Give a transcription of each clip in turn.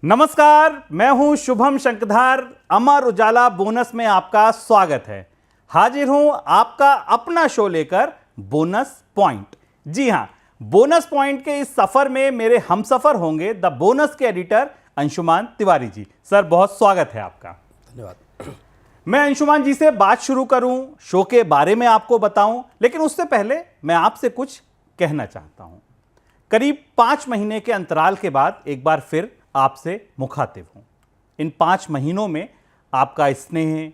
नमस्कार, मैं हूं शुभम शंकधार। अमर उजाला बोनस में आपका स्वागत है। हाजिर हूं आपका अपना शो लेकर, बोनस पॉइंट। जी हां, बोनस पॉइंट के इस सफर में मेरे हमसफर होंगे द बोनस के एडिटर अंशुमान तिवारी जी। सर, बहुत स्वागत है आपका। धन्यवाद। मैं अंशुमान जी से बात शुरू करूं, शो के बारे में आपको बताऊं, लेकिन उससे पहले मैं आपसे कुछ कहना चाहता हूं। करीब 5 महीने के अंतराल के बाद एक बार फिर आपसे मुखातिब हूं। इन 5 महीनों में आपका स्नेह,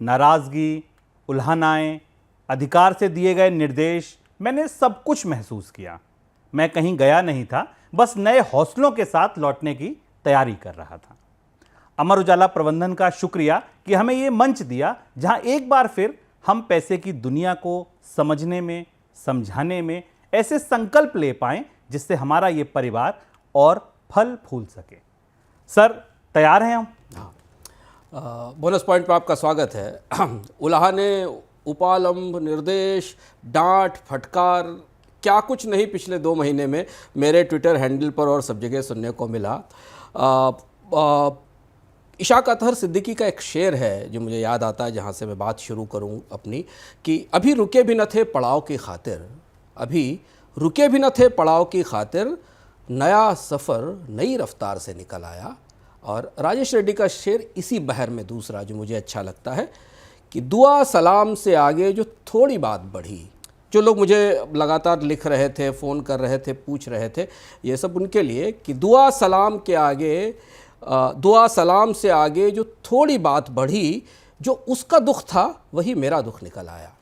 नाराजगी, उल्हानाएं, अधिकार से दिए गए निर्देश, मैंने सब कुछ महसूस किया। मैं कहीं गया नहीं था, बस नए हौसलों के साथ लौटने की तैयारी कर रहा था। अमर उजाला प्रबंधन का शुक्रिया कि हमें ये मंच दिया जहां एक बार फिर हम पैसे की दुनिया को समझने में, समझाने में ऐसे संकल्प ले पाएं जिससे हमारा ये परिवार और फल फूल सके। सर, तैयार हैं हम? बोनस पॉइंट पर आपका स्वागत है। उल्हाने, उपालंब, निर्देश, डांट, फटकार, क्या कुछ नहीं पिछले 2 महीने में मेरे ट्विटर हैंडल पर और सब जगह सुनने को मिला। इशाक अतहर सिद्दीकी का एक शेर है जो मुझे याद आता है, जहाँ से मैं बात शुरू करूँ अपनी, कि अभी रुके भी न थे पड़ाव की खातिर, अभी रुके भी न थे पड़ाव की खातिर, नया सफ़र नई रफ्तार से निकल आया। और राजेश रेड्डी का शेर इसी बहर में दूसरा जो मुझे अच्छा लगता है कि दुआ सलाम से आगे जो थोड़ी बात बढ़ी। जो लोग मुझे लगातार लिख रहे थे, फ़ोन कर रहे थे, पूछ रहे थे, ये सब उनके लिए कि दुआ सलाम से आगे जो थोड़ी बात बढ़ी, जो उसका दुख था वही मेरा दुख निकल आया।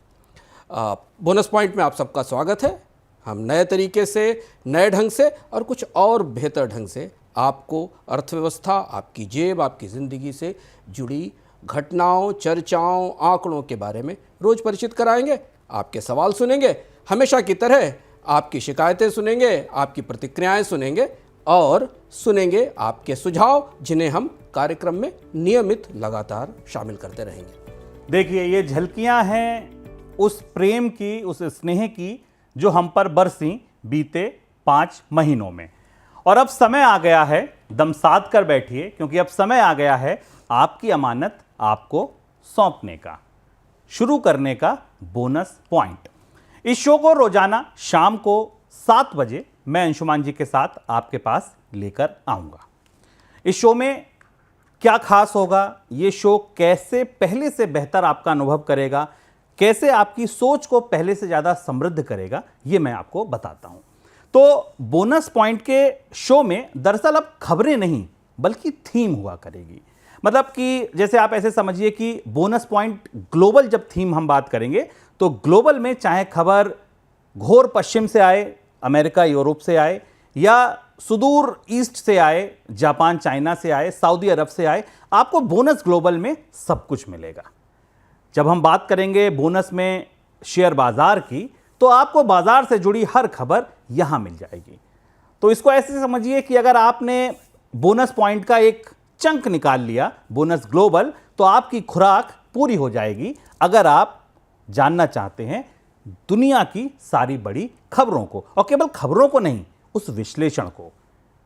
बोनस पॉइंट में आप सबका स्वागत है। हम नए तरीके से, नए ढंग से और कुछ और बेहतर ढंग से आपको अर्थव्यवस्था, आपकी जेब, आपकी ज़िंदगी से जुड़ी घटनाओं, चर्चाओं, आंकड़ों के बारे में रोज़ परिचित कराएंगे। आपके सवाल सुनेंगे, हमेशा की तरह आपकी शिकायतें सुनेंगे, आपकी प्रतिक्रियाएं सुनेंगे और सुनेंगे आपके सुझाव, जिन्हें हम कार्यक्रम में नियमित लगातार शामिल करते रहेंगे। देखिए, ये झलकियां हैं उस प्रेम की, उस स्नेह की जो हम पर बरसी बीते 5 महीनों में। और अब समय आ गया है, दम साध कर बैठिए, क्योंकि अब समय आ गया है आपकी अमानत आपको सौंपने का, शुरू करने का बोनस पॉइंट। इस शो को रोजाना शाम को 7 बजे मैं अंशुमान जी के साथ आपके पास लेकर आऊंगा। इस शो में क्या खास होगा, ये शो कैसे पहले से बेहतर आपका अनुभव करेगा, कैसे आपकी सोच को पहले से ज़्यादा समृद्ध करेगा, ये मैं आपको बताता हूं। तो बोनस पॉइंट के शो में दरअसल अब खबरें नहीं बल्कि थीम हुआ करेगी। मतलब कि जैसे आप ऐसे समझिए कि बोनस पॉइंट ग्लोबल, जब थीम हम बात करेंगे तो ग्लोबल में चाहे खबर घोर पश्चिम से आए, अमेरिका यूरोप से आए, या सुदूर ईस्ट से आए, जापान चाइना से आए, सऊदी अरब से आए, आपको बोनस ग्लोबल में सब कुछ मिलेगा। जब हम बात करेंगे बोनस में शेयर बाजार की, तो आपको बाजार से जुड़ी हर खबर यहां मिल जाएगी। तो इसको ऐसे समझिए कि अगर आपने बोनस पॉइंट का एक चंक निकाल लिया, बोनस ग्लोबल, तो आपकी खुराक पूरी हो जाएगी अगर आप जानना चाहते हैं दुनिया की सारी बड़ी खबरों को, और केवल खबरों को नहीं, उस विश्लेषण को।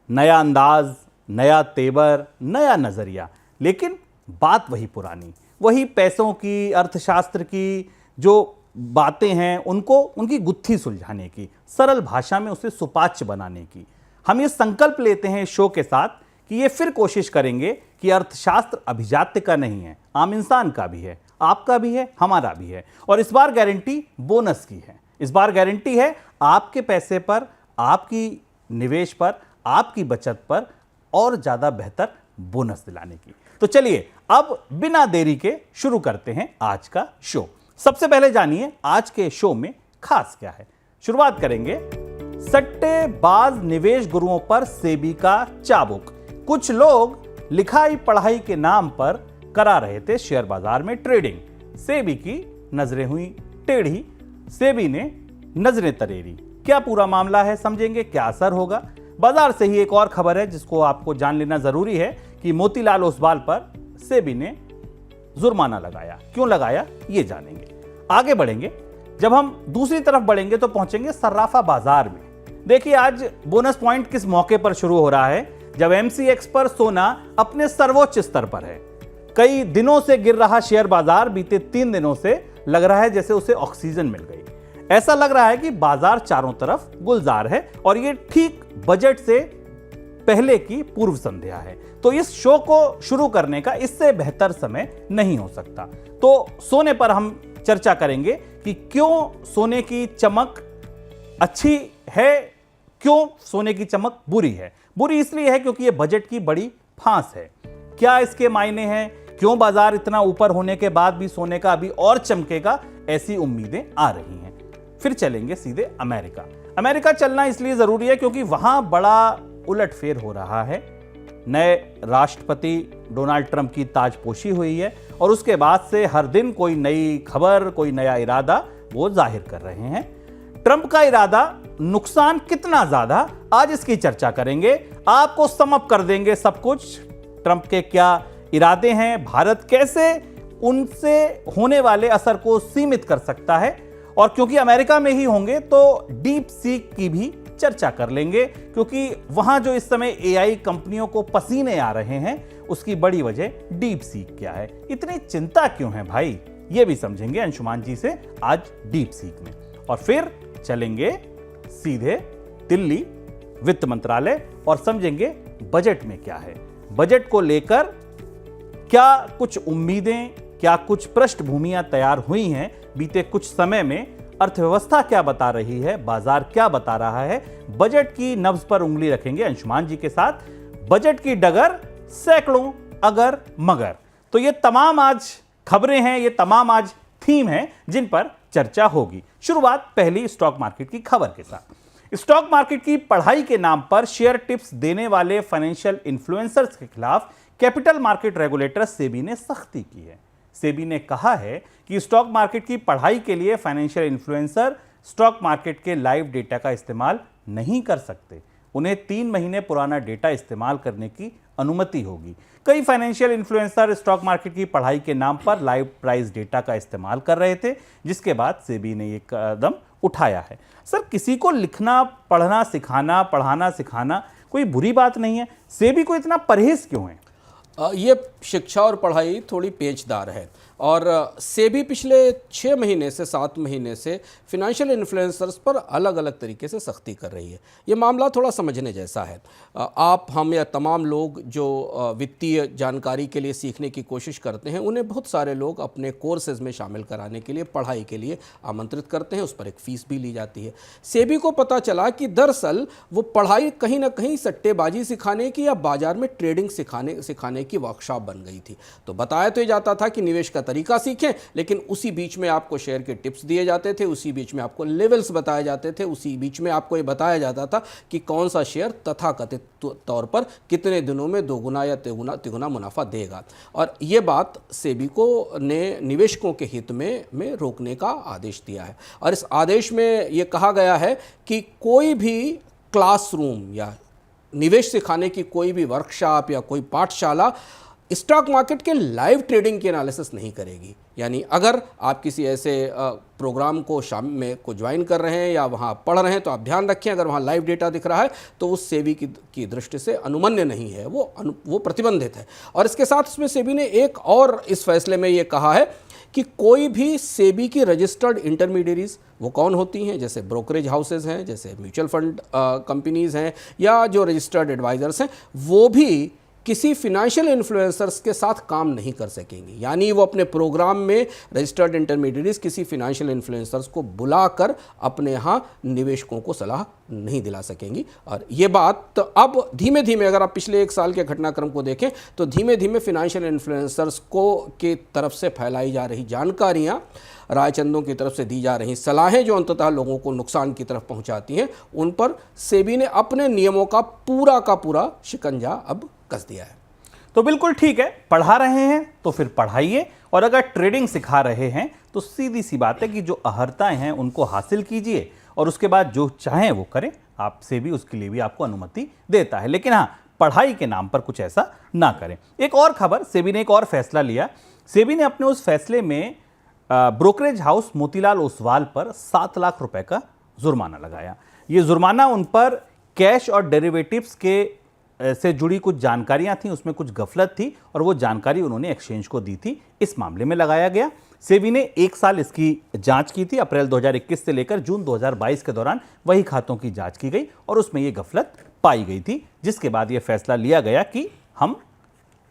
नया अंदाज, नया तेवर, नया नजरिया, लेकिन बात वही पुरानी, वही पैसों की, अर्थशास्त्र की जो बातें हैं उनको, उनकी गुत्थी सुलझाने की, सरल भाषा में उसे सुपाच्य बनाने की। हम ये संकल्प लेते हैं इस शो के साथ कि ये फिर कोशिश करेंगे कि अर्थशास्त्र अभिजात्य का नहीं है, आम इंसान का भी है, आपका भी है, हमारा भी है। और इस बार गारंटी बोनस की है। इस बार गारंटी है आपके पैसे पर, आपकी निवेश पर, आपकी बचत पर और ज़्यादा बेहतर बोनस दिलाने की। तो चलिए अब बिना देरी के शुरू करते हैं आज का शो। सबसे पहले जानिए आज के शो में खास क्या है। शुरुआत करेंगे सट्टेबाज निवेश गुरुओं पर सेबी का चाबुक। कुछ लोग लिखाई पढ़ाई के नाम पर करा रहे थे शेयर बाजार में ट्रेडिंग। सेबी की नजरें हुई टेढ़ी, सेबी ने नजरें तरेरी। क्या पूरा मामला है, समझेंगे, क्या असर होगा। बाजार से ही एक और खबर है जिसको आपको जान लेना जरूरी है कि मोतीलाल ओसवाल पर सेबी ने जुर्माना लगाया। क्यों लगाया, ये जानेंगे। आगे बढ़ेंगे, जब हम दूसरी तरफ बढ़ेंगे तो पहुंचेंगे सर्राफा बाजार में। देखिए आज बोनस पॉइंट किस मौके पर शुरू हो रहा है, जब एमसीएक्स पर सोना अपने सर्वोच्च स्तर पर है। कई दिनों से गिर रहा शेयर बाजार बीते 3 दिनों से लग रहा है जैसे उसे ऑक्सीजन मिल गई। ऐसा लग रहा है कि बाजार चारों तरफ गुलजार है और ये ठीक बजट से पहले की पूर्व संध्या है। तो इस शो को शुरू करने का इससे बेहतर समय नहीं हो सकता। तो सोने पर हम चर्चा करेंगे कि क्यों सोने की चमक अच्छी है, क्यों सोने की चमक बुरी है। बुरी इसलिए है क्योंकि यह बजट की बड़ी फांस है। क्या इसके मायने हैं, क्यों बाजार इतना ऊपर होने के बाद भी सोने का अभी और चमकेगा, ऐसी उम्मीदें आ रही हैं। फिर चलेंगे सीधे अमेरिका। अमेरिका चलना इसलिए जरूरी है क्योंकि वहां बड़ा उलटफेर हो रहा है। नए राष्ट्रपति डोनाल्ड ट्रंप की ताजपोशी हुई है और उसके बाद से हर दिन कोई नई खबर, कोई नया इरादा वो जाहिर कर रहे हैं। ट्रंप का इरादा नुकसान कितना ज्यादा, आज इसकी चर्चा करेंगे। आपको समअप कर देंगे सब कुछ, ट्रंप के क्या इरादे हैं, भारत कैसे उनसे होने वाले असर को सीमित कर सकता है। और क्योंकि अमेरिका में ही होंगे तो डीप सीक की भी चर्चा कर लेंगे, क्योंकि वहां जो इस समय एआई कंपनियों को पसीने आ रहे हैं उसकी बड़ी वजह डीप सीक क्या है, इतनी चिंता क्यों है भाई, ये भी समझेंगे अंशुमान जी से आज डीप सीक में। और फिर चलेंगे सीधे दिल्ली वित्त मंत्रालय और समझेंगे बजट में क्या है, बजट को लेकर क्या कुछ उम्मीदें, क्या कुछ पृष्ठभूमियां तैयार हुई हैं बीते कुछ समय में, अर्थव्यवस्था क्या बता रही है, बाजार क्या बता रहा है। बजट की नब्ज पर उंगली रखेंगे अंशुमान जी के साथ। बजट की डगर सैकड़ों अगर मगर, तो ये तमाम आज खबरें हैं, ये तमाम आज थीम हैं जिन पर चर्चा होगी। शुरुआत पहली स्टॉक मार्केट की खबर के साथ। स्टॉक मार्केट की पढ़ाई के नाम पर शेयर टिप्स देने वाले फाइनेंशियल इन्फ्लुएंसर्स के खिलाफ कैपिटल मार्केट रेगुलेटर सेबी ने सख्ती की है। सेबी ने कहा है कि स्टॉक मार्केट की पढ़ाई के लिए फाइनेंशियल इन्फ्लुएंसर स्टॉक मार्केट के लाइव डेटा का इस्तेमाल नहीं कर सकते। उन्हें 3 महीने पुराना डेटा इस्तेमाल करने की अनुमति होगी। कई फाइनेंशियल इन्फ्लुएंसर स्टॉक मार्केट की पढ़ाई के नाम पर लाइव प्राइस डेटा का इस्तेमाल कर रहे थे, जिसके बाद सेबी ने यह कदम उठाया है। सर, किसी को लिखना, पढ़ना सिखाना, पढ़ाना सिखाना कोई बुरी बात नहीं है, सेबी को इतना परहेज क्यों है? ये शिक्षा और पढ़ाई थोड़ी पेचदार है और सेबी पिछले 6 महीने से 7 महीने से फिनेंशियल इन्फ्लुएंसर्स पर अलग अलग तरीके से सख्ती कर रही है। ये मामला थोड़ा समझने जैसा है। आप, हम या तमाम लोग जो वित्तीय जानकारी के लिए सीखने की कोशिश करते हैं, उन्हें बहुत सारे लोग अपने कोर्सेज में शामिल कराने के लिए, पढ़ाई के लिए आमंत्रित करते हैं। उस पर एक फ़ीस भी ली जाती है। सेबी को पता चला कि दरअसल वो पढ़ाई कहीं ना कहीं सट्टेबाजी सिखाने की या बाजार में ट्रेडिंग सिखाने की वर्कशॉप बन गई थी। तो बताया तो ये जाता था कि निवेश का तरीका सीखें, लेकिन उसी बीच में आपको शेयर के टिप्स दिए जाते थे, उसी बीच में आपको लेवल्स बताए जाते थे, उसी बीच में आपको ये बताया जाता था कि कौन सा शेयर तथाकथित तौर पर कितने दिनों में 2 गुना या तिगुना मुनाफा देगा। और ये बात सेबी को ने निवेशकों के हित में रोकने का आदेश दिया है। और इस आदेश में ये कहा गया है कि कोई भी क्लासरूम या निवेश सिखाने की कोई भी वर्कशॉप या कोई पाठशाला स्टॉक मार्केट के लाइव ट्रेडिंग की एनालिसिस नहीं करेगी। यानी अगर आप किसी ऐसे प्रोग्राम को ज्वाइन कर रहे हैं या वहाँ पढ़ रहे हैं, तो आप ध्यान रखें, अगर वहाँ लाइव डेटा दिख रहा है तो उस सेबी की दृष्टि से अनुमन्य नहीं है, वो प्रतिबंधित है। और इसके साथ उसमें सेबी ने एक और इस फैसले में ये कहा है कि कोई भी सेबी की रजिस्टर्ड इंटरमीडियरीज, वो कौन होती हैं, जैसे ब्रोकरेज हाउसेज हैं, जैसे म्यूचुअल फंड कंपनीज हैं, या जो रजिस्टर्ड एडवाइजर्स हैं, वो भी किसी फिनेंशियल इन्फ्लुएंसर्स के साथ काम नहीं कर सकेंगी। यानी वो अपने प्रोग्राम में रजिस्टर्ड इंटरमीडियरीज किसी फिनेंशियल इन्फ्लुएंसर्स को बुलाकर अपने यहाँ निवेशकों को सलाह नहीं दिला सकेंगी। और ये बात तो अब धीमे धीमे, अगर आप पिछले 1 साल के घटनाक्रम को देखें तो धीमे धीमे फिनेंशियल इन्फ्लुएंसर्स की तरफ से फैलाई जा रही जानकारियाँ, रायचंदों की तरफ से दी जा रही सलाहें जो अंततः लोगों को नुकसान की तरफ पहुंचाती हैं, उन पर सेबी ने अपने नियमों का पूरा शिकंजा अब कस दिया है। तो बिल्कुल ठीक है, पढ़ा रहे हैं तो फिर पढ़ाइए, और अगर ट्रेडिंग सिखा रहे हैं तो सीधी सी बात है कि जो अहर्ताएं हैं उनको हासिल कीजिए और उसके बाद जो चाहें वो करें। आप सेबी उसके लिए भी आपको अनुमति देता है, लेकिन हाँ, पढ़ाई के नाम पर कुछ ऐसा ना करें। एक और खबर, सेबी ने एक और फैसला लिया। सेबी ने अपने उस फैसले में ब्रोकरेज हाउस मोतीलाल ओसवाल पर 7 लाख रुपए का जुर्माना लगाया। ये जुर्माना उन पर कैश और डेरिवेटिव्स के से जुड़ी कुछ जानकारियां थी, उसमें कुछ गफलत थी और वो जानकारी उन्होंने एक्सचेंज को दी थी। इस मामले में लगाया गया। सेबी ने 1 साल इसकी जांच की थी। अप्रैल 2021 से लेकर जून 2022 के दौरान वही खातों की जांच की गई और उसमें ये गफलत पाई गई थी, जिसके बाद ये फैसला लिया गया कि हम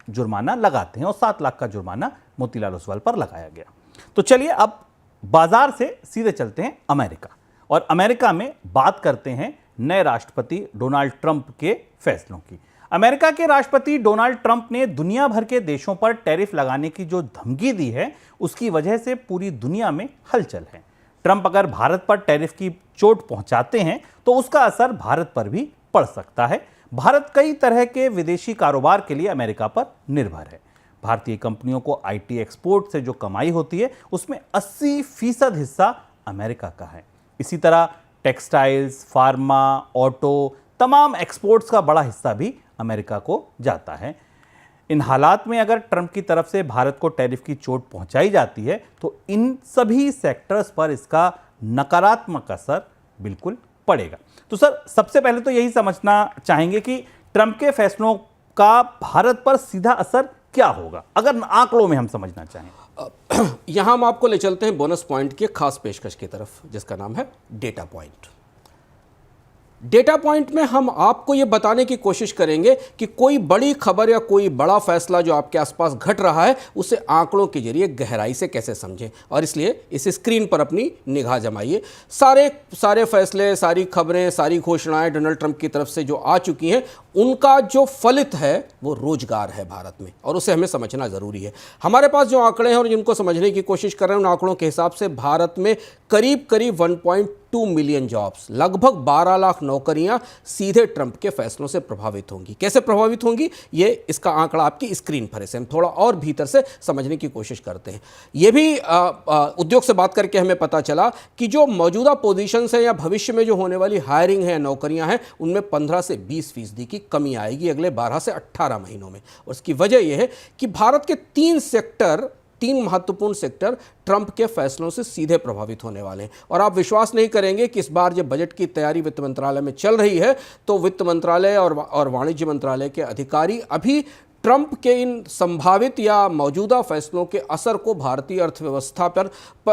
जुर्माना लगाते हैं और 7 लाख का जुर्माना मोतीलाल ओसवाल पर लगाया गया। तो चलिए अब बाजार से सीधे चलते हैं अमेरिका और अमेरिका में बात करते हैं नए राष्ट्रपति डोनाल्ड ट्रंप के फैसलों की। अमेरिका के राष्ट्रपति डोनाल्ड ट्रंप ने दुनिया भर के देशों पर टैरिफ लगाने की जो धमकी दी है, उसकी वजह से पूरी दुनिया में हलचल है। ट्रंप अगर भारत पर टैरिफ की चोट पहुंचाते हैं तो उसका असर भारत पर भी पड़ सकता है। भारत कई तरह के विदेशी कारोबार के लिए अमेरिका पर निर्भर है। भारतीय कंपनियों को आईटी एक्सपोर्ट से जो कमाई होती है, उसमें 80% हिस्सा अमेरिका का है। इसी तरह टेक्सटाइल्स, फार्मा, ऑटो, तमाम एक्सपोर्ट्स का बड़ा हिस्सा भी अमेरिका को जाता है। इन हालात में अगर ट्रंप की तरफ से भारत को टैरिफ की चोट पहुंचाई जाती है तो इन सभी सेक्टर्स पर इसका नकारात्मक असर बिल्कुल पड़ेगा। तो सर, सबसे पहले तो यही समझना चाहेंगे कि ट्रंप के फैसलों का भारत पर सीधा असर क्या होगा, अगर आंकड़ों में हम समझना चाहें। यहां हम आपको ले चलते हैं बोनस पॉइंट की खास पेशकश की तरफ, जिसका नाम है डेटा पॉइंट। डेटा पॉइंट में हम आपको यह बताने की कोशिश करेंगे कि कोई बड़ी खबर या कोई बड़ा फैसला जो आपके आसपास घट रहा है, उसे आंकड़ों के जरिए गहराई से कैसे समझें। और इसलिए इस स्क्रीन पर अपनी निगाह जमाइए। सारे फैसले, सारी खबरें, सारी घोषणाएं डोनाल्ड ट्रंप की तरफ से जो आ चुकी हैं, उनका जो फलित है वो रोजगार है भारत में, और उसे हमें समझना जरूरी है। हमारे पास जो आंकड़े हैं और जिनको समझने की कोशिश कर रहे हैं, उन आंकड़ों के हिसाब से भारत में करीब 1.2 मिलियन जॉब्स, लगभग 12 लाख नौकरियां सीधे ट्रंप के फैसलों से प्रभावित होंगी। कैसे प्रभावित होंगी, ये इसका आंकड़ा आपकी स्क्रीन पर है। हम थोड़ा और भीतर से समझने की कोशिश करते हैं। यह भी उद्योग से बात करके हमें पता चला कि जो मौजूदा पोजीशंस है या भविष्य में जो होने वाली हायरिंग है, नौकरियां हैं, उनमें 15 से 20% की कमी आएगी अगले 12 से 18 महीनों में। और इसकी वजह यह है कि भारत के 3 महत्वपूर्ण सेक्टर ट्रंप के फैसलों से सीधे प्रभावित होने वाले हैं। और आप विश्वास नहीं करेंगे कि इस बार जब बजट की तैयारी वित्त मंत्रालय में चल रही है, तो वित्त मंत्रालय और वाणिज्य मंत्रालय के अधिकारी अभी ट्रंप के इन संभावित या मौजूदा फैसलों के असर को भारतीय अर्थव्यवस्था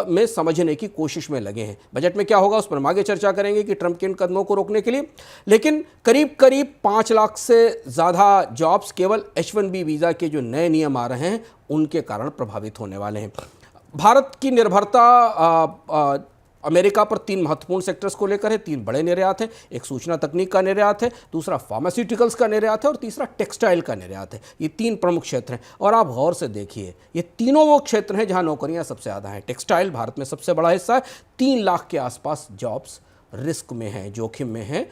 में समझने की कोशिश में लगे हैं। बजट में क्या होगा उस पर हम आगे चर्चा करेंगे कि ट्रंप के इन कदमों को रोकने के लिए। लेकिन करीब 5 लाख से ज़्यादा जॉब्स केवल H-1B वीज़ा के जो नए नियम आ रहे हैं, उनके कारण प्रभावित होने वाले हैं। भारत की निर्भरता अमेरिका पर 3 महत्वपूर्ण सेक्टर्स को लेकर है। 3 बड़े निर्यात हैं। एक सूचना तकनीक का निर्यात है, दूसरा फार्मास्यूटिकल्स का निर्यात है और तीसरा टेक्सटाइल का निर्यात है। ये 3 प्रमुख क्षेत्र हैं। और आप गौर से देखिए, ये तीनों वो क्षेत्र हैं जहां नौकरियां सबसे ज़्यादा हैं। टेक्सटाइल भारत में सबसे बड़ा हिस्सा है। 3 लाख के आसपास जॉब्स रिस्क में हैं, जोखिम में हैं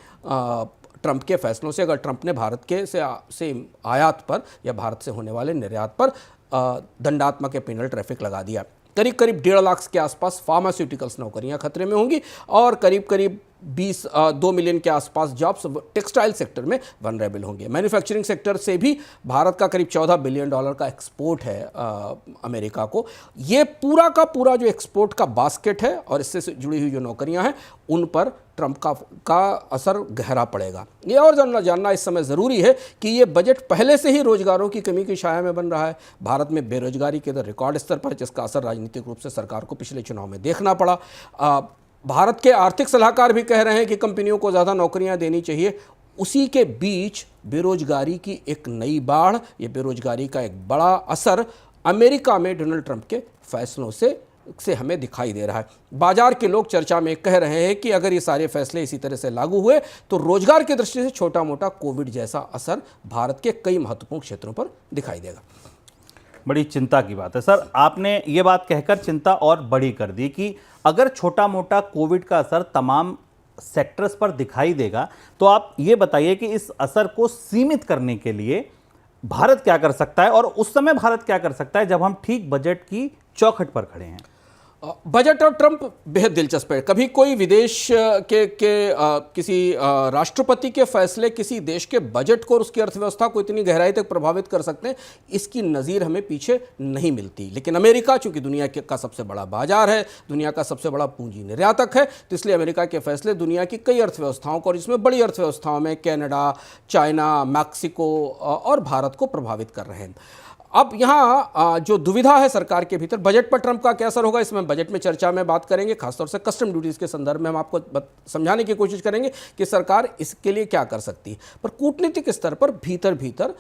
ट्रंप के फैसलों से। अगर ट्रंप ने भारत के से आयात पर या भारत से होने वाले निर्यात पर दंडात्मक या पेनल ट्रैफिक लगा दिया, करीब 1.5 लाख के आसपास फार्मास्यूटिकल्स नौकरियां खतरे में होंगी और करीब 2 मिलियन के आसपास जॉब्स टेक्सटाइल सेक्टर में वनरेबल होंगे। मैन्युफैक्चरिंग सेक्टर से भी भारत का करीब $14 बिलियन का एक्सपोर्ट है अमेरिका को। ये पूरा का पूरा जो एक्सपोर्ट का बास्केट है और इससे जुड़ी हुई जो नौकरियां हैं, उन पर ट्रंप का असर गहरा पड़ेगा। ये और जानना इस समय ज़रूरी है कि ये बजट पहले से ही रोजगारों की कमी की छाया में बन रहा है। भारत में बेरोजगारी के दर रिकॉर्ड स्तर पर, जिसका असर राजनीतिक रूप से सरकार को पिछले चुनाव में देखना पड़ा। भारत के आर्थिक सलाहकार भी कह रहे हैं कि कंपनियों को ज़्यादा नौकरियां देनी चाहिए। उसी के बीच बेरोजगारी की एक नई बाढ़, ये बेरोजगारी का एक बड़ा असर अमेरिका में डोनाल्ड ट्रंप के फैसलों से हमें दिखाई दे रहा है। बाजार के लोग चर्चा में कह रहे हैं कि अगर ये सारे फैसले इसी तरह से लागू हुए तो रोजगार की दृष्टि से छोटा मोटा कोविड जैसा असर भारत के कई महत्वपूर्ण क्षेत्रों पर दिखाई देगा। बड़ी चिंता की बात है सर, आपने ये बात कहकर चिंता और बड़ी कर दी कि अगर छोटा मोटा कोविड का असर तमाम सेक्टर्स पर दिखाई देगा, तो आप ये बताइए कि इस असर को सीमित करने के लिए भारत क्या कर सकता है और उस समय भारत क्या कर सकता है जब हम ठीक बजट की चौखट पर खड़े हैं। बजट और ट्रंप बेहद दिलचस्प है। कभी कोई विदेश के किसी राष्ट्रपति के फैसले किसी देश के बजट को और उसकी अर्थव्यवस्था को इतनी गहराई तक प्रभावित कर सकते हैं, इसकी नज़ीर हमें पीछे नहीं मिलती। लेकिन अमेरिका चूंकि दुनिया का सबसे बड़ा बाजार है, दुनिया का सबसे बड़ा पूंजी निर्यातक है, तो इसलिए अमेरिका के फैसले दुनिया की कई अर्थव्यवस्थाओं को और इसमें बड़ी अर्थव्यवस्थाओं में कनाडा, चाइना, मैक्सिको और भारत को प्रभावित कर रहे हैं। अब यहाँ जो दुविधा है सरकार के भीतर, बजट पर ट्रंप का क्या असर होगा, इसमें बजट में चर्चा में बात करेंगे। खासतौर से कस्टम ड्यूटीज़ के संदर्भ में हम आपको समझाने की कोशिश करेंगे कि सरकार इसके लिए क्या कर सकती है। पर कूटनीतिक स्तर पर भीतर भीतर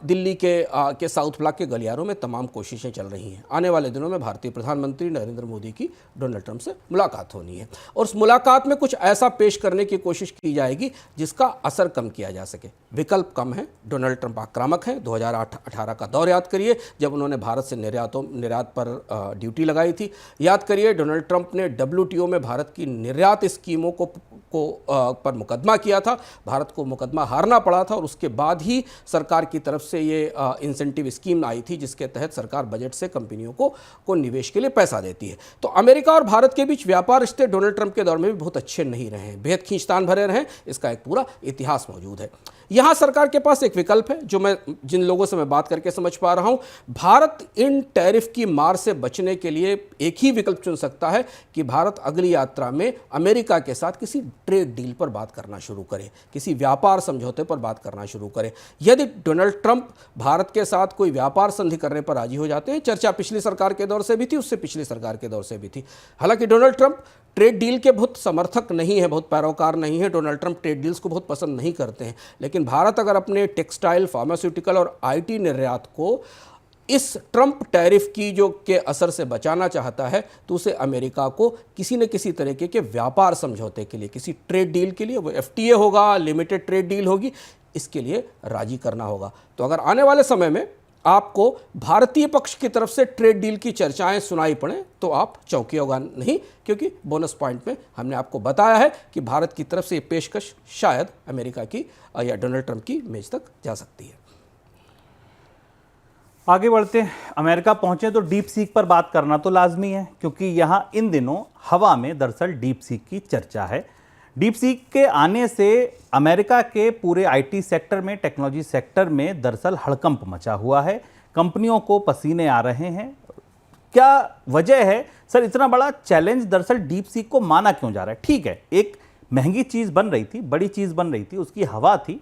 दिल्ली के साउथ ब्लॉक के गलियारों में तमाम कोशिशें चल रही हैं। आने वाले दिनों में भारतीय प्रधानमंत्री नरेंद्र मोदी की डोनाल्ड ट्रंप से मुलाकात होनी है और उस मुलाकात में कुछ ऐसा पेश करने की कोशिश की जाएगी जिसका असर कम किया जा सके। विकल्प कम है। डोनाल्ड ट्रंप आक्रामक हैं। 2018 का दौर याद करिए जब उन्होंने भारत से निर्यात पर ड्यूटी लगाई थी। याद करिए डोनाल्ड ट्रंप ने WTO में भारत की निर्यात स्कीमों पर मुकदमा किया था। भारत को मुकदमा हारना पड़ा था और उसके बाद ही सरकार की तरफ से ये इंसेंटिव स्कीम आई थी जिसके तहत सरकार बजट से कंपनियों को निवेश के लिए पैसा देती है। तो अमेरिका और भारत के बीच व्यापार रिश्ते डोनाल्ड ट्रंप के दौर में भी बहुत अच्छे नहीं रहे हैं, बेहद खींचतान भरे रहे हैं। इसका एक पूरा इतिहास मौजूद है। यहां सरकार के पास एक विकल्प है जो जिन लोगों से मैं बात करके समझ पा रहा हूं। भारत इन टैरिफ की मार से बचने के लिए एक ही विकल्प चुन सकता है कि भारत अगली यात्रा में अमेरिका के साथ किसी ट्रेड डील पर बात करना शुरू करे, किसी व्यापार समझौते पर बात करना शुरू करे। यदि डोनाल्ड ट्रंप भारत के साथ कोई व्यापार संधि करने पर राजी हो जाते हैं, चर्चा पिछली सरकार के दौर से भी थी, उससे पिछली सरकार के दौर से भी थी। हालांकि डोनाल्ड ट्रंप ट्रेड डील के बहुत समर्थक नहीं है, बहुत पैरोकार नहीं है। डोनाल्ड ट्रंप ट्रेड डील्स को बहुत पसंद नहीं करते हैं। लेकिन भारत अगर अपने टेक्सटाइल, फार्मास्यूटिकल और IT निर्यात को इस ट्रंप टैरिफ की के असर से बचाना चाहता है तो उसे अमेरिका को किसी न किसी तरीके के व्यापार समझौते के लिए, किसी ट्रेड डील के लिए, वो FTA होगा, लिमिटेड ट्रेड डील होगी, इसके लिए राजी करना होगा। तो अगर आने वाले समय में आपको भारतीय पक्ष की तरफ से ट्रेड डील की चर्चाएं सुनाई पड़े तो आप चौंकिएगा नहीं, क्योंकि बोनस पॉइंट में हमने आपको बताया है कि भारत की तरफ से ये पेशकश शायद अमेरिका की या डोनाल्ड ट्रंप की मेज तक जा सकती है। आगे बढ़ते हैं। अमेरिका पहुंचे तो डीप सीक पर बात करना तो लाजमी है, क्योंकि यहां इन दिनों हवा में दरअसल डीप सीक की चर्चा है। डीप सीक के आने से अमेरिका के पूरे IT सेक्टर में, टेक्नोलॉजी सेक्टर में दरअसल हड़कंप मचा हुआ है। कंपनियों को पसीने आ रहे हैं। क्या वजह है सर, इतना बड़ा चैलेंज दरअसल डीप सीक को माना क्यों जा रहा है? ठीक है, एक महंगी चीज़ बन रही थी, बड़ी चीज़ बन रही थी, उसकी हवा थी,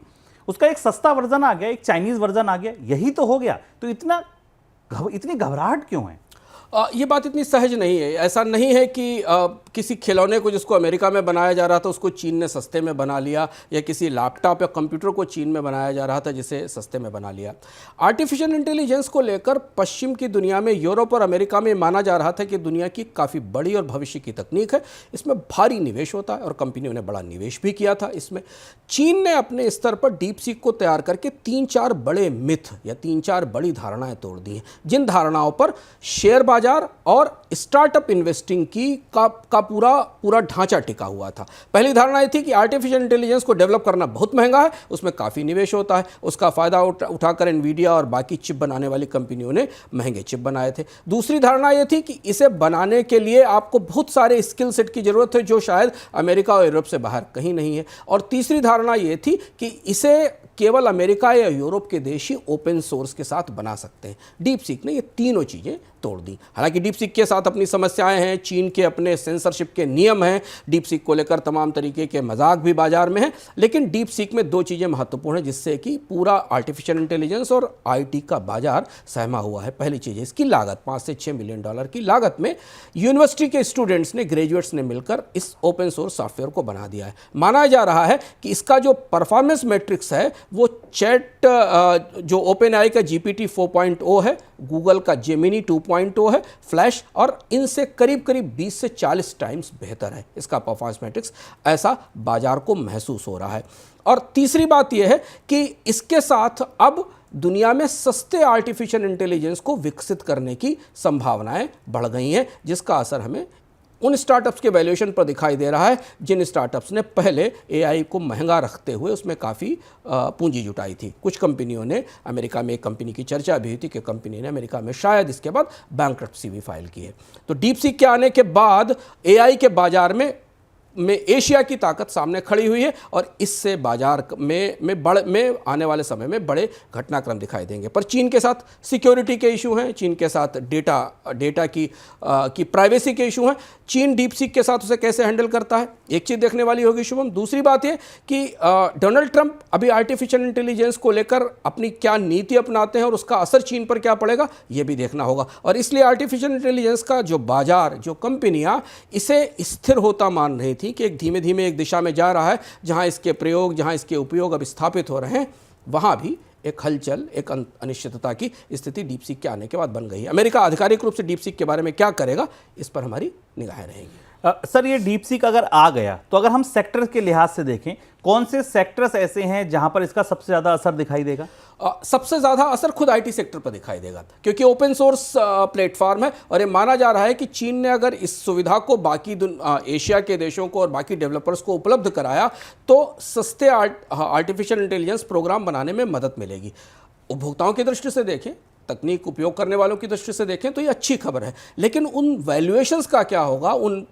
उसका एक सस्ता वर्जन आ गया, एक चाइनीज़ वर्जन आ गया, यही तो हो गया। तो इतनी घबराहट क्यों है? ये बात इतनी सहज नहीं है। ऐसा नहीं है कि किसी खिलौने को जिसको अमेरिका में बनाया जा रहा था उसको चीन ने सस्ते में बना लिया, या किसी लैपटॉप या कंप्यूटर को चीन में बनाया जा रहा था जिसे सस्ते में बना लिया। आर्टिफिशियल इंटेलिजेंस को लेकर पश्चिम की दुनिया में, यूरोप और अमेरिका में माना जा रहा था कि दुनिया की काफ़ी बड़ी और भविष्य की तकनीक है, इसमें भारी निवेश होता है और कंपनियों ने बड़ा निवेश भी किया था इसमें। चीन ने अपने स्तर पर डीप सीक को तैयार करके 3-4 बड़े मिथ या 3-4 बड़ी धारणाएं तोड़ दी हैं, जिन धारणाओं पर शेयर बाजार और स्टार्टअप इन्वेस्टिंग का पूरा ढांचा टिका हुआ था। पहली धारणा यह थी कि आर्टिफिशियल इंटेलिजेंस को डेवलप करना बहुत महंगा है, उसमें काफ़ी निवेश होता है, उसका फ़ायदा उठाकर एनवीडिया और बाकी चिप बनाने वाली कंपनियों ने महंगे चिप बनाए थे। दूसरी धारणा यह थी कि इसे बनाने के लिए आपको बहुत सारे स्किल सेट की ज़रूरत है जो शायद अमेरिका और यूरोप से बाहर कहीं नहीं है। और तीसरी धारणा यह थी कि इसे केवल अमेरिका या यूरोप के देश ही ओपन सोर्स के साथ बना सकते हैं। डीप सीक ने ये तीनों चीज़ें तोड़ दी। हालांकि डीप सीक के साथ अपनी समस्याएं हैं, चीन के अपने सेंसरशिप के नियम हैं, डीप सीक को लेकर तमाम तरीके के मजाक भी बाजार में हैं। लेकिन डीप सीक में 2 चीज़ें महत्वपूर्ण हैं जिससे कि पूरा आर्टिफिशियल इंटेलिजेंस और IT का बाजार सहमा हुआ है। पहली चीज़ है इसकी लागत, $5 से $6 मिलियन की लागत में यूनिवर्सिटी के स्टूडेंट्स ने, ग्रेजुएट्स ने मिलकर इस ओपन सोर्स सॉफ्टवेयर को बना दिया है। माना जा रहा है कि इसका जो परफॉर्मेंस मैट्रिक्स है वो चैट जो OpenAI का GPT 4.0 है, गूगल का जेमिनी 2.0 है, फ्लैश, और इनसे करीब 20 से 40 टाइम्स बेहतर है इसका परफॉर्मेंस मैट्रिक्स, ऐसा बाजार को महसूस हो रहा है। और तीसरी बात यह है कि इसके साथ अब दुनिया में सस्ते आर्टिफिशियल इंटेलिजेंस को विकसित करने की संभावनाएं बढ़ गई हैं, जिसका असर हमें उन स्टार्टअप्स के वैल्यूएशन पर दिखाई दे रहा है जिन स्टार्टअप्स ने पहले एआई को महंगा रखते हुए उसमें काफ़ी पूंजी जुटाई थी। कुछ कंपनियों ने, अमेरिका में एक कंपनी की चर्चा भी हुई थी कि कंपनी ने अमेरिका में शायद इसके बाद बैंकरप्सी भी फाइल की है। तो डीप सीक के आने के बाद एआई के बाजार में एशिया की ताकत सामने खड़ी हुई है और इससे बाजार में आने वाले समय में बड़े घटनाक्रम दिखाई देंगे। पर चीन के साथ सिक्योरिटी के इशू हैं, चीन के साथ डेटा की प्राइवेसी के इशू हैं। चीन डीप सीक के साथ उसे कैसे हैंडल करता है, एक चीज़ देखने वाली होगी शुभम। दूसरी बात यह कि डोनाल्ड ट्रंप अभी आर्टिफिशियल इंटेलिजेंस को लेकर अपनी क्या नीति अपनाते हैं और उसका असर चीन पर क्या पड़ेगा, यह भी देखना होगा। और इसलिए आर्टिफिशियल इंटेलिजेंस का जो बाजार, जो कंपनियां इसे स्थिर होता मान रही थी कि एक धीमे धीमे एक दिशा में जा रहा है, जहां इसके प्रयोग, जहां इसके उपयोग अब स्थापित हो रहे हैं, वहां भी एक हलचल, एक अनिश्चितता की स्थिति डीप सीक के आने के बाद बन गई है। अमेरिका आधिकारिक रूप से डीप सीक के बारे में क्या करेगा, इस पर हमारी निगाहें रहेंगी। सर, ये डीप सीक अगर आ गया तो अगर हम सेक्टर के लिहाज से देखें, कौन से सेक्टर्स ऐसे हैं जहां पर इसका सबसे ज्यादा असर दिखाई देगा? सबसे ज़्यादा असर खुद आईटी सेक्टर पर दिखाई देगा, क्योंकि ओपन सोर्स प्लेटफॉर्म है और ये माना जा रहा है कि चीन ने अगर इस सुविधा को बाकी एशिया के देशों को और बाकी डेवलपर्स को उपलब्ध कराया तो सस्ते आर्टिफिशियल इंटेलिजेंस प्रोग्राम बनाने में मदद मिलेगी। उपभोक्ताओं की दृष्टि से देखें, तकनीक उपयोग करने वालों की दृष्टि से देखें तो ये अच्छी खबर है, लेकिन उन वैल्यूएशंस का क्या होगा, उन